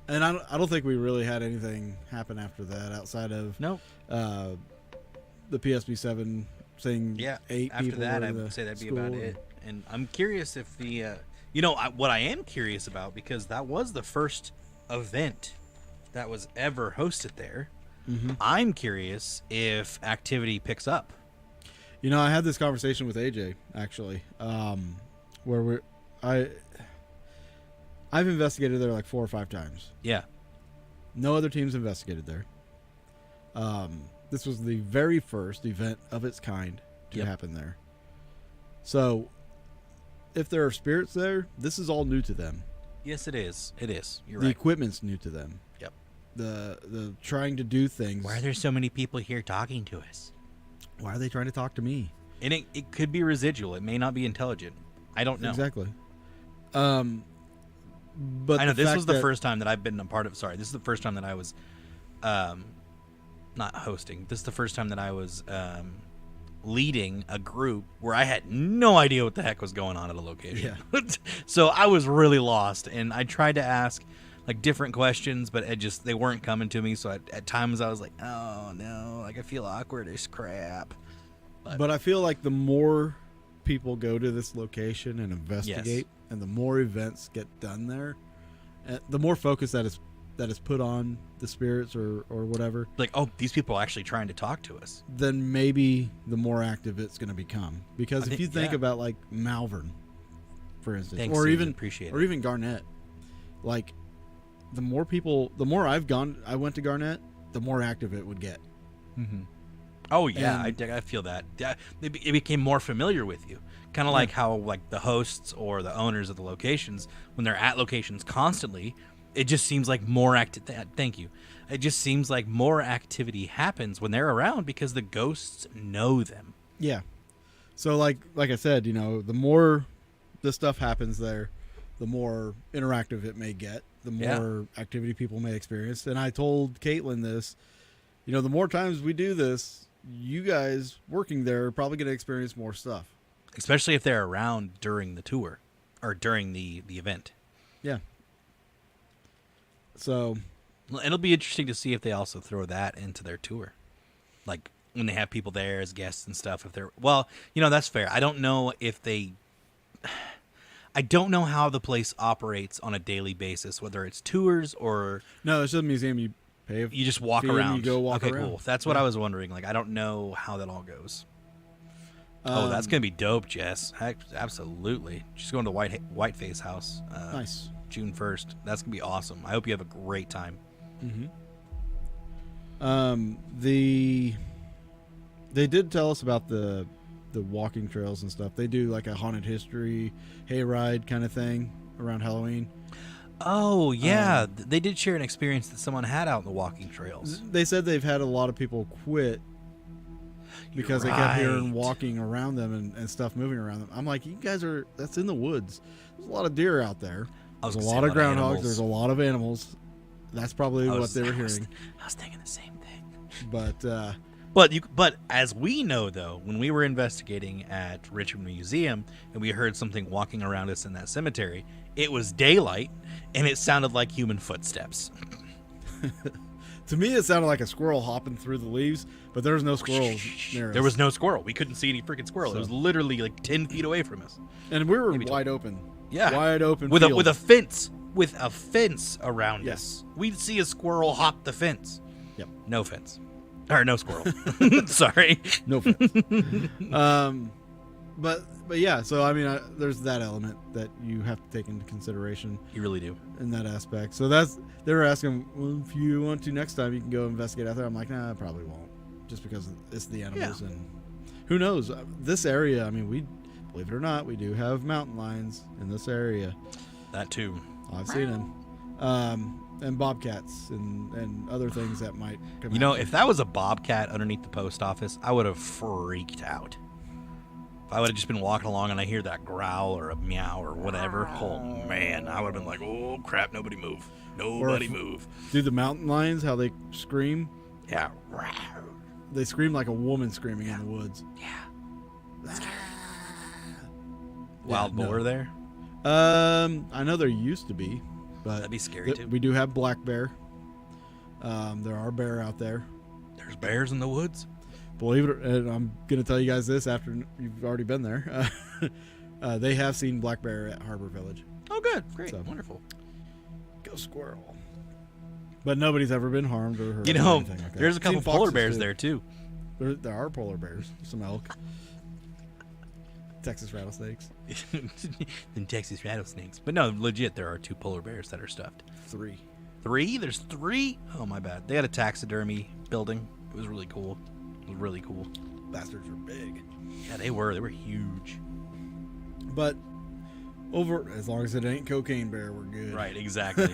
And I don't think we really had anything happen after that outside of No. the PSP7 saying Yeah. 8 After people. that, were I in the would say that'd be school about and- it. And I'm curious if the, what I am curious about, because that was the first event that was ever hosted there. Mhm. I'm curious if activity picks up. You know, I had this conversation with AJ actually, where I've investigated there like 4 or 5 times. Yeah. No other teams investigated there. This was the very first event of its kind to Yep. happen there. So, if there are spirits there, this is all new to them. Yes, it is. It is. You're The right. equipment's new to them. Yep. The trying to do things. Why are there so many people here talking to us? Why are they trying to talk to me? And it could be residual. It may not be intelligent. I don't know. Exactly. But I know this fact was the that- first time that I've been a part of. Sorry, this is the first time that I was, not hosting. This is the first time that I was leading a group where I had no idea what the heck was going on at a location. So I was really lost, and I tried to ask like different questions, but they weren't coming to me. So at times I was like, oh no, like I feel awkward as crap. But I feel like the more people go to this location and investigate, and the more events get done there, the more focus that is put on the spirits or whatever, Like, oh, these people are actually trying to talk to us. then maybe the more active it's going to become. Because if you think yeah. about like Malvern, for instance, Thanks, or Steve, even appreciate or it. even Garnett, like the more people, the more I went to Garnett, the more active it would get. Oh yeah, And- I feel that. Yeah, it became more familiar with you, kind of like how like the hosts or the owners of the locations, when they're at locations constantly, it just seems like more Thank you. It just seems like more activity happens when they're around because the ghosts know them. Yeah. So like I said, you know, the more this stuff happens there, the more interactive it may get, the more activity people may experience. And I told Caitlin this, you know, the more times we do this, you guys working there are probably going to experience more stuff. Especially if they're around during the tour or during the event. Yeah. So, It'll be interesting to see if they also throw that into their tour. Like when they have people there as guests and stuff. If they're, well, you know, that's fair. I don't know how the place operates on a daily basis, whether it's tours or no, it's just a museum. You pay. you just walk fee and around. You go walk okay, around. cool. That's what I was wondering. Like, I don't know how that all goes. Oh, that's gonna be dope, Jess. Heck, absolutely. She's going to Whiteface House. Nice. June 1st. That's gonna be awesome. I hope you have a great time. They did tell us about the walking trails and stuff. They do like a haunted history hayride kind of thing around Halloween. Oh yeah, they did share an experience that someone had out in the walking trails. They said they've had a lot of people quit because they kept hearing walking around them and stuff moving around them. I'm like, you guys that's in the woods. There's a lot of deer out there. There's a lot of groundhogs. There's a lot of animals. That's probably what they were hearing. I was thinking the same thing. But as we know, though, when we were investigating at Richmond Museum and we heard something walking around us in that cemetery, it was daylight and it sounded like human footsteps. to me, it sounded like a squirrel hopping through the leaves, but there was no squirrels near us. There was no squirrel. We couldn't see any freaking squirrel. It was literally like 10 feet away from us. And we were wide open. Yeah. Wide open with field. a fence. With a fence around us. We'd see a squirrel hop the fence. Yep. No fence. Or no squirrel. Sorry. No fence. But yeah, so I mean, there's that element that you have to take into consideration. You really do. In that aspect. So they were asking, well, if you want to next time, you can go investigate out there. I'm like, nah, I probably won't, just because it's the animals and who knows. This area, I mean, believe it or not, we do have mountain lions in this area. That too. I've seen them. And bobcats and other things that might come out. If that was a bobcat underneath the post office, I would have freaked out. If I would have just been walking along and I hear that growl or a meow or whatever, oh man, I would have been like, oh crap, nobody move. Nobody move. Do the mountain lions, how they scream? Yeah. They scream like a woman screaming in the woods. Yeah. Wild boar there? I know there used to be, but that'd be scary too. We do have black bear. There are bear out there. There's bears in the woods. Believe it, and I'm gonna tell you guys this after you've already been there. They have seen black bear at Har-Ber Village. Oh, good, great, wonderful. Go squirrel. But nobody's ever been harmed or hurt. There's a couple polar bears there too. There are polar bears, some elk. Texas rattlesnakes. Then Texas rattlesnakes. But no, legit, there are 2 polar bears that are stuffed. 3. 3? There's 3? Oh, my bad. They had a taxidermy building. It was really cool. Bastards were big. Yeah, they were. They were huge. But as long as it ain't cocaine bear, we're good. Right, exactly.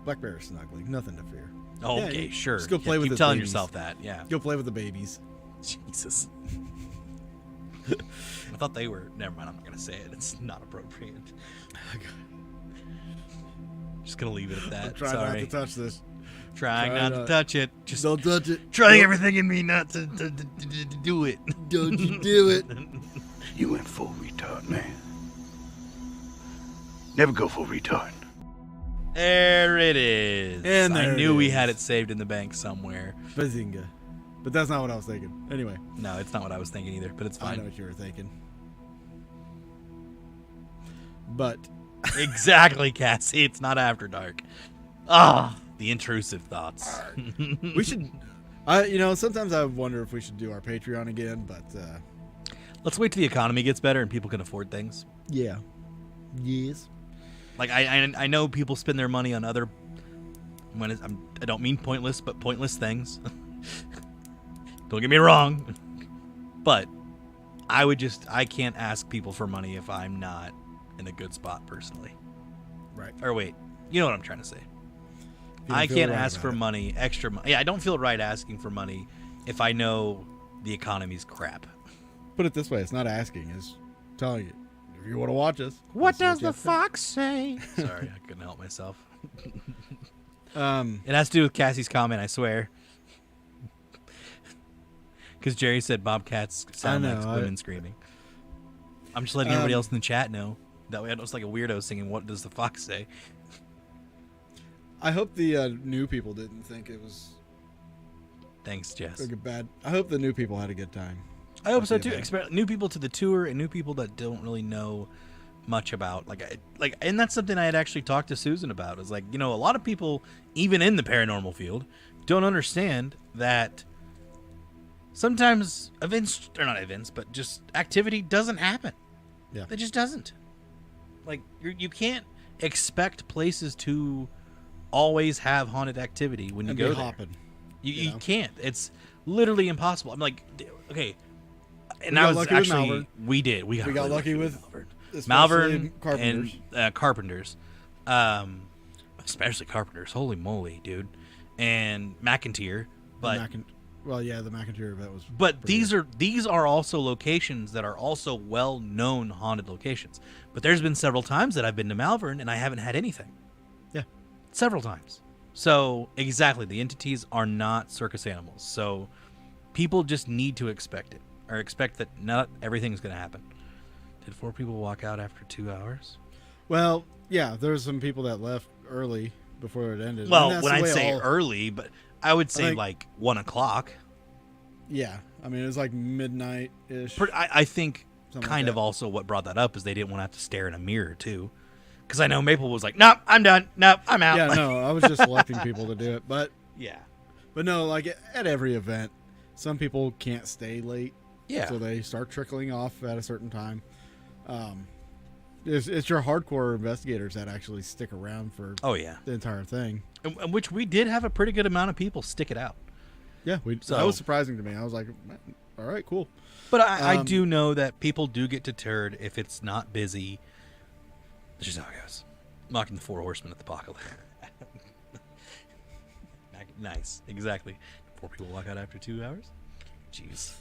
Black bear is snuggly. Nothing to fear. Oh, okay, sure. Just go play with the babies. Keep telling yourself that, yeah. Go play with the babies. Jesus. I thought they were. Never mind. I'm not gonna say it. It's not appropriate. Just gonna leave it at that. Try not to touch this. Trying not to touch it. Just don't touch it. Trying everything in me not to do it. Don't you do it? You went full retard, man. Never go full retard. There it is. And I knew we had it saved in the bank somewhere. Bazinga. But that's not what I was thinking. Anyway. No, it's not what I was thinking either, but it's fine. I know what you were thinking. But. Exactly, Cassie. It's not after dark. Ah, the intrusive thoughts. We should. Sometimes I wonder if we should do our Patreon again, but. Let's wait till the economy gets better and people can afford things. Yeah. Yes. Like, I know people spend their money on other. I don't mean pointless, but pointless things. Don't get me wrong, but I can't ask people for money if I'm not in a good spot personally. Right. Or wait, you know what I'm trying to say. I can't ask for money, extra money. Yeah, I don't feel right asking for money if I know the economy's crap. Put it this way, it's not asking, it's telling you. If you want to watch us. What does the fox say? Sorry, I couldn't help myself. It has to do with Cassie's comment, I swear. Because Jerry said bobcats sound like women screaming. I'm just letting everybody else in the chat know. That way I don't look like a weirdo singing, what does the fox say? I hope the new people didn't think it was... Thanks, Jess. Bad. I hope the new people had a good time. I hope so, too. New people to the tour and new people that don't really know much about. And that's something I had actually talked to Susan about. Is like, a lot of people, even in the paranormal field, don't understand that sometimes events, or not events, but just activity doesn't happen. Yeah. It just doesn't. Like, you can't expect places to always have haunted activity when you And go be there. hopping. You know? can't. It's literally impossible. I'm like, okay. And We that got was lucky with actually, Malvern. we did. We got We got really lucky with Malvern. especially Malvern Carpenters. and Carpenters. Especially Carpenters. Holy moly, dude. And McIntyre. But Well, yeah, the McIntyre event was. But pretty good. these are also locations that are also well-known haunted locations. But there's been several times that I've been to Malvern and I haven't had anything. Yeah. Several times. So, exactly, the entities are not circus animals. So, people just need to expect it. Or expect that not everything's going to happen. Did 4 people walk out after 2 hours? Well, yeah, there's some people that left early before it ended. Well, And that's when the I way say all- early, but I would say think- like 1 o'clock. Yeah, I mean, it was like midnight-ish. I think Something kind like of that. also what brought that up is they didn't want to have to stare in a mirror too, because I know Maple was like, "Nope, I'm done. Nope, I'm out." Yeah, Like, no, I was just selecting people to do it. But yeah, no, like at every event, some people can't stay late. yeah. So they start trickling off at a certain time. It's your hardcore investigators that actually stick around for Oh yeah, the entire thing. and which we did have a pretty good amount of people stick it out. Yeah, So- that was surprising to me. I was like, "Man, all right, cool. But I Um, do know that people do get deterred if it's not busy. That's just how it goes. Mocking the 4 horsemen of the apocalypse. Nice, exactly. 4 people walk out after 2 hours. Jeez.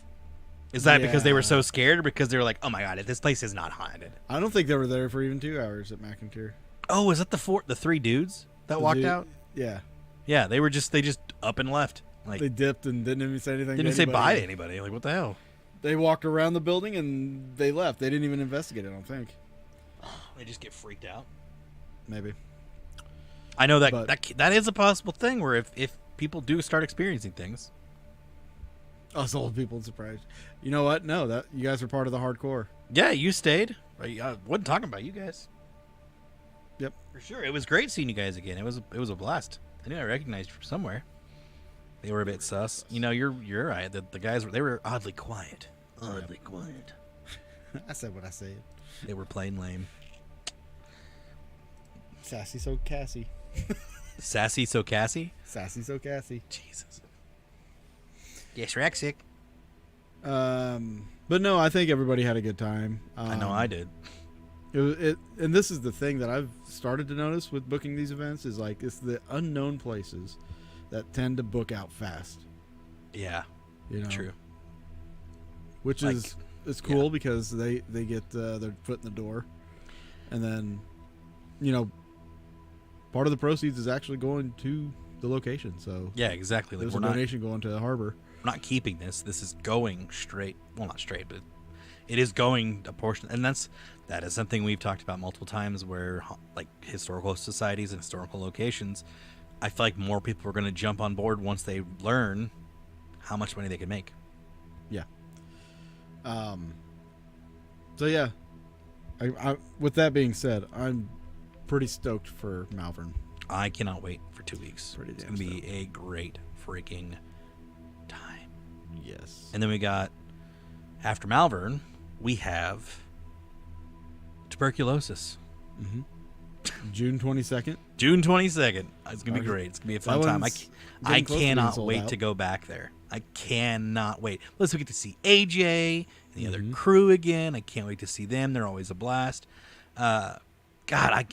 Is that because they were so Yeah. scared, or because they were like, "Oh my god, this place is not haunted"? I don't think they were there for even 2 hours at McIntyre. Oh, is that the 3 dudes that walked out? Yeah, Yeah, they just up and left. Like they dipped and didn't even say anything. didn't to say anybody. bye to anybody. Like what the hell? They walked around the building and they left. They didn't even investigate it. I don't think. They just get freaked out. Maybe. I know that But- that is a possible thing where if people do start experiencing things. Us old people surprised. You know what? No, that you guys are part of the hardcore. Yeah, you stayed. I wasn't talking about you guys. Yep. For sure. It was great seeing you guys again. It was a blast. I knew I recognized you from somewhere. They were a bit sus. You know, you're right. The guys were oddly quiet. Oddly quiet. I said what I said. They were plain lame. Sassy so Cassie. Sassy so Cassie? Sassy so Cassie. Jesus. Dyslexic. But no, I think everybody had a good time. I know I did. And this is the thing that I've started to notice with booking these events is like it's the unknown places that tend to book out fast. Yeah. You know, True. Which Like, is it's cool because they get their foot in the door, and then part of the proceeds is actually going to the location. So Yeah, exactly. Like there's we're a not donation going to Har-Ber. not keeping this. This is going straight. Well, not straight, but it is going a portion. And that is something we've talked about multiple times where like historical societies and historical locations, I feel like more people are going to jump on board once they learn how much money they can make. Yeah. So yeah, with that being said, I'm pretty stoked for Malvern. I cannot wait for 2 weeks. Pretty It's damn going to be a great freaking time. Yes. And then we got, after Malvern, we have tuberculosis. June 22nd. June 22nd. It's going to be Okay. great. It's going to be a That fun time. one's I getting close to being cannot sold wait out. to go back there. I cannot wait. Plus, we get to see AJ and the Mm-hmm. other crew again. I can't wait to see them. They're always a blast. God,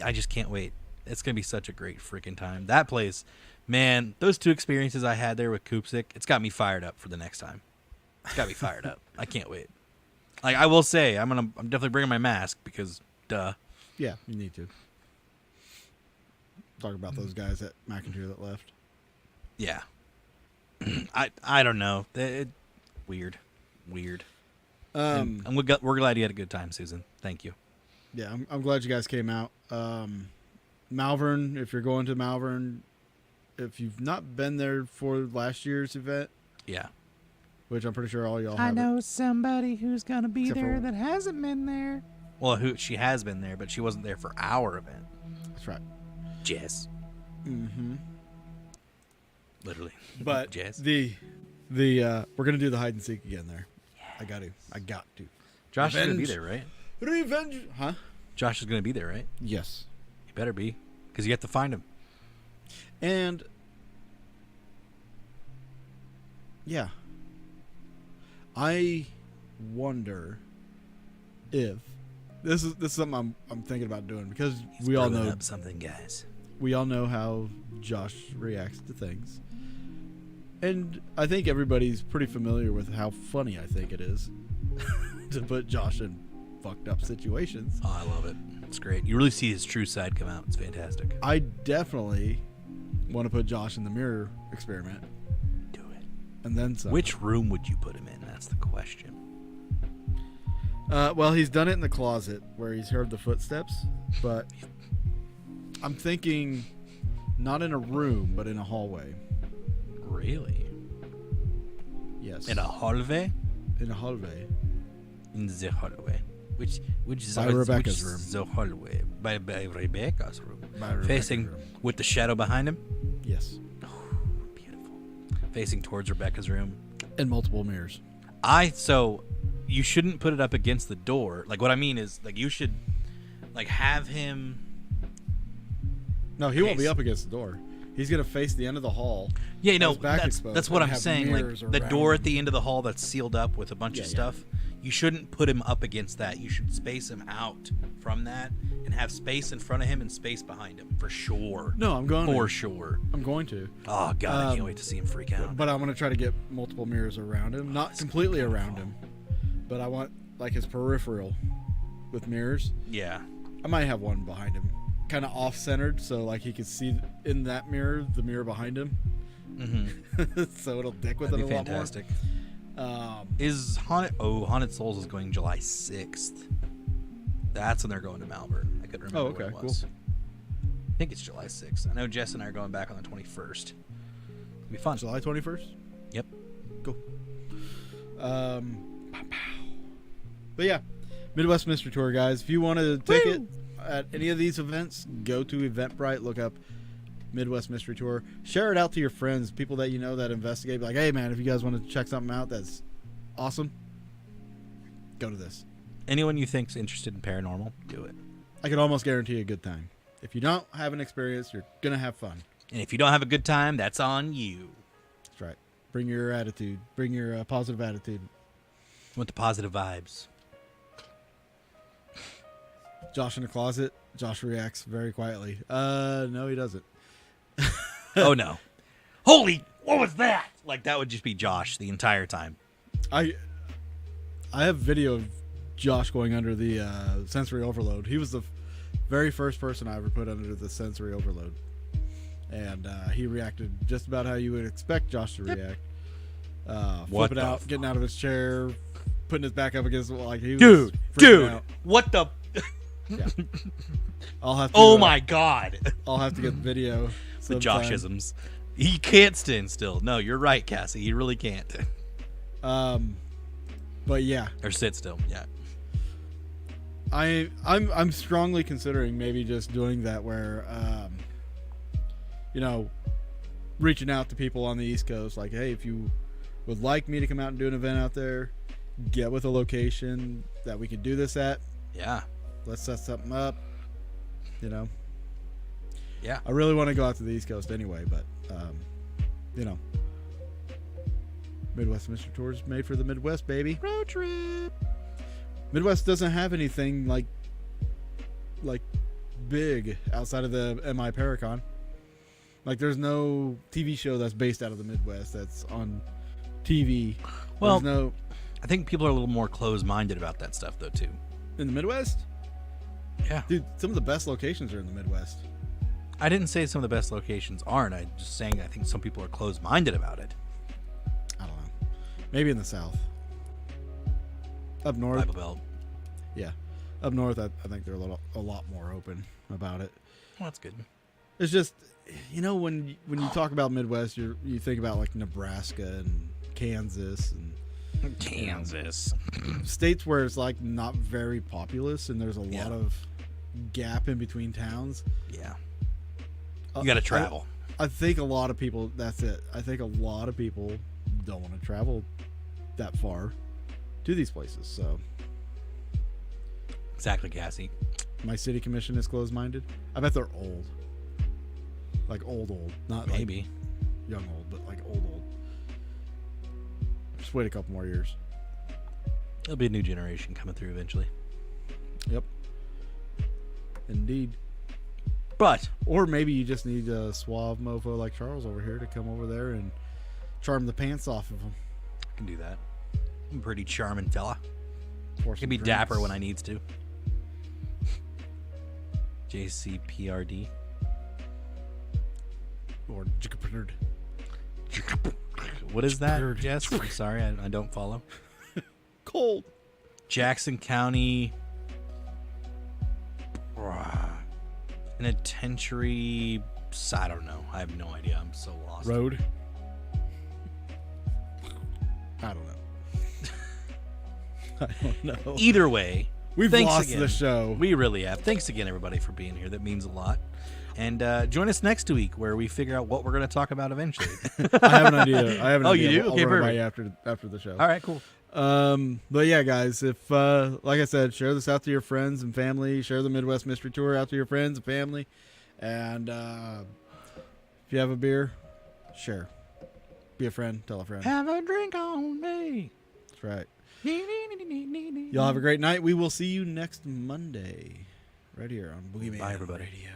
I just can't wait. It's going to be such a great freaking time. That place, man, those 2 experiences I had there with Koopsik, it's got me fired up for the next time. It's got me fired up. I can't wait. Like, I will say, I'm definitely bringing my mask because, duh. Yeah, you need to talk about those guys at McIntyre that left. Yeah. I don't know. Weird. And we're glad you had a good time, Susan. Thank you. Yeah, I'm glad you guys came out. Malvern, if you're going to Malvern, if you've not been there for last year's event, Yeah. which I'm pretty sure all y'all I have. know somebody who's gonna be Except for there one. that hasn't been there. Well, she has been there, but she wasn't there for our event. That's right. Jess. Mm-hmm. Literally. But Jess. the We're gonna do the hide and seek again there. I got to. Josh is gonna be Revenge. there, right? Revenge, huh? Josh is gonna be there, right? Yes. He better be, because you have to find him. And yeah, I wonder if this is something I'm thinking about doing, because we all know up something, guys. we all know how Josh reacts to things, and I think everybody's pretty familiar with how funny I think it is to put Josh in fucked up situations. Oh, I love it. It's great. You really see his true side come out. It's fantastic. I definitely want to put Josh in the mirror experiment, Do it. and then some. Which room would you put him in? That's the question. Well, he's done it in the closet where he's heard the footsteps, but I'm thinking not in a room, but in a hallway. Really? Yes. In a hallway? In a hallway. In the hallway. Which is By Rebecca's room. The hallway. By Rebecca's room. By Rebecca's Facing room. with the shadow behind him? Yes. Beautiful. Facing towards Rebecca's room. And multiple mirrors. So you shouldn't put it up against the door. Like, what I mean is, like, you should, like, have him. No, he won't be Face. up against the door. He's gonna face the end of the hall. Yeah, you know, his back that's exposed what and I'm have saying. Like, mirrors the around door him. at the end of the hall that's sealed up with a bunch of Yeah, stuff. You shouldn't put him up against that. You should space him out from that and have space in front of him and space behind him for sure. No, I'm going For to. sure. I'm going to. Oh god, I can't wait to see him freak out. But I'm gonna try to get multiple mirrors around him. Not completely around him, but I want like his peripheral with mirrors. Yeah. I might have one behind him, kind of off-centered, so like he could see in that mirror the mirror behind him. Mm-hmm. So it'll dick with That'd it be a lot fantastic. more. Is Haunted Souls is going July 6th. That's when they're going to Malvern. I couldn't remember okay, what it was. I think it's July 6th. I know Jess and I are going back on the 21st. It'll be fun. July 21st. Yep. Cool. But yeah, Midwest Mystery Tour, guys. If you want a ticket at any of these events, go to Eventbrite. Look up Midwest Mystery Tour. Share it out to your friends, people that you know that investigate. Be like, hey man, if you guys want to check something out that's awesome, go to this. Anyone you think's interested in paranormal, do it. I can almost guarantee a good time. If you don't have an experience, you're gonna have fun. And if you don't have a good time, that's on you. That's right. Bring your attitude. Bring your positive attitude. With the positive vibes. Josh in the closet. Josh reacts very quietly. No, he doesn't. Oh no. Holy, what was that? Like, that would just be Josh the entire time. I have video of Josh going under the sensory overload. He was the very first person I ever put under the sensory overload, and he reacted just about how you would expect Josh to react. What Flipping the out, getting out of his chair, putting his back up against the wall, like he was Dude, freaking out. what the? Yeah. I'll have to, Oh my god. I'll have to get the video. The sometime. Joshisms. He can't stand still. No, you're right, Cassie. He really can't. But yeah, Or sit still. Yeah. I'm strongly considering maybe just doing that where reaching out to people on the East Coast, like, hey, if you would like me to come out and do an event out there, get with a location that we could do this at. Yeah. Let's set something up. Yeah. I really want to go out to the East Coast anyway, but Midwest Mystery Tour is made for the Midwest, baby. Road trip. Midwest doesn't have anything like big outside of the MI Paracon. Like, there's no TV show that's based out of the Midwest that's on TV. Well, there's no I think people are a little more closed-minded about that stuff, though, too. in the Midwest. Yeah. Dude, some of the best locations are in the Midwest. I didn't say some of the best locations aren't. I'm just saying I think some people are closed-minded about it. I don't know. Maybe in the South. Up north, Bible Belt. yeah. Up north, I think they're a lot more open about it. Well, that's good. It's just, when you talk about Midwest, you think about like Nebraska and Kansas and Kansas. states where it's like not very populous and there's a Yeah. lot of gap in between towns. Yeah. You got to travel. I think a lot of people, that's it. I think a lot of people don't want to travel that far to these places. So Exactly, Cassie. my city commission is closed-minded. I bet they're old, like old, not Maybe. like young old, but like old. Just wait a couple more years. There'll be a new generation coming through eventually. Yep. Indeed. But Or maybe you just need a suave mofo like Charles over here to come over there and charm the pants off of him. I can do that. I'm a pretty charming fella. For I some can be drinks. dapper when I needs to. JCPRD. Or jicka-pernerd. What is that, Jess? I'm sorry, I don't follow. Cold. Jackson County Penitentiary. I don't know. I have no idea. I'm so lost. Road. I don't know. I don't know. Either way, We've thanks lost again. the show. We really have. Thanks again, everybody, for being here. That means a lot. And join us next week where we figure out what we're going to talk about eventually. I have an idea. I have an Oh, idea. you do? I'll Okay, run it by perfect. you after the show. All right, cool. But yeah, guys, if like I said, share this out to your friends and family. Share the Midwest Mystery Tour out to your friends and family. And if you have a beer, share. Be a friend. Tell a friend. Have a drink on me. That's right. Y'all have a great night. We will see you next Monday, right here on Boogeyman Bye, everybody. Radio.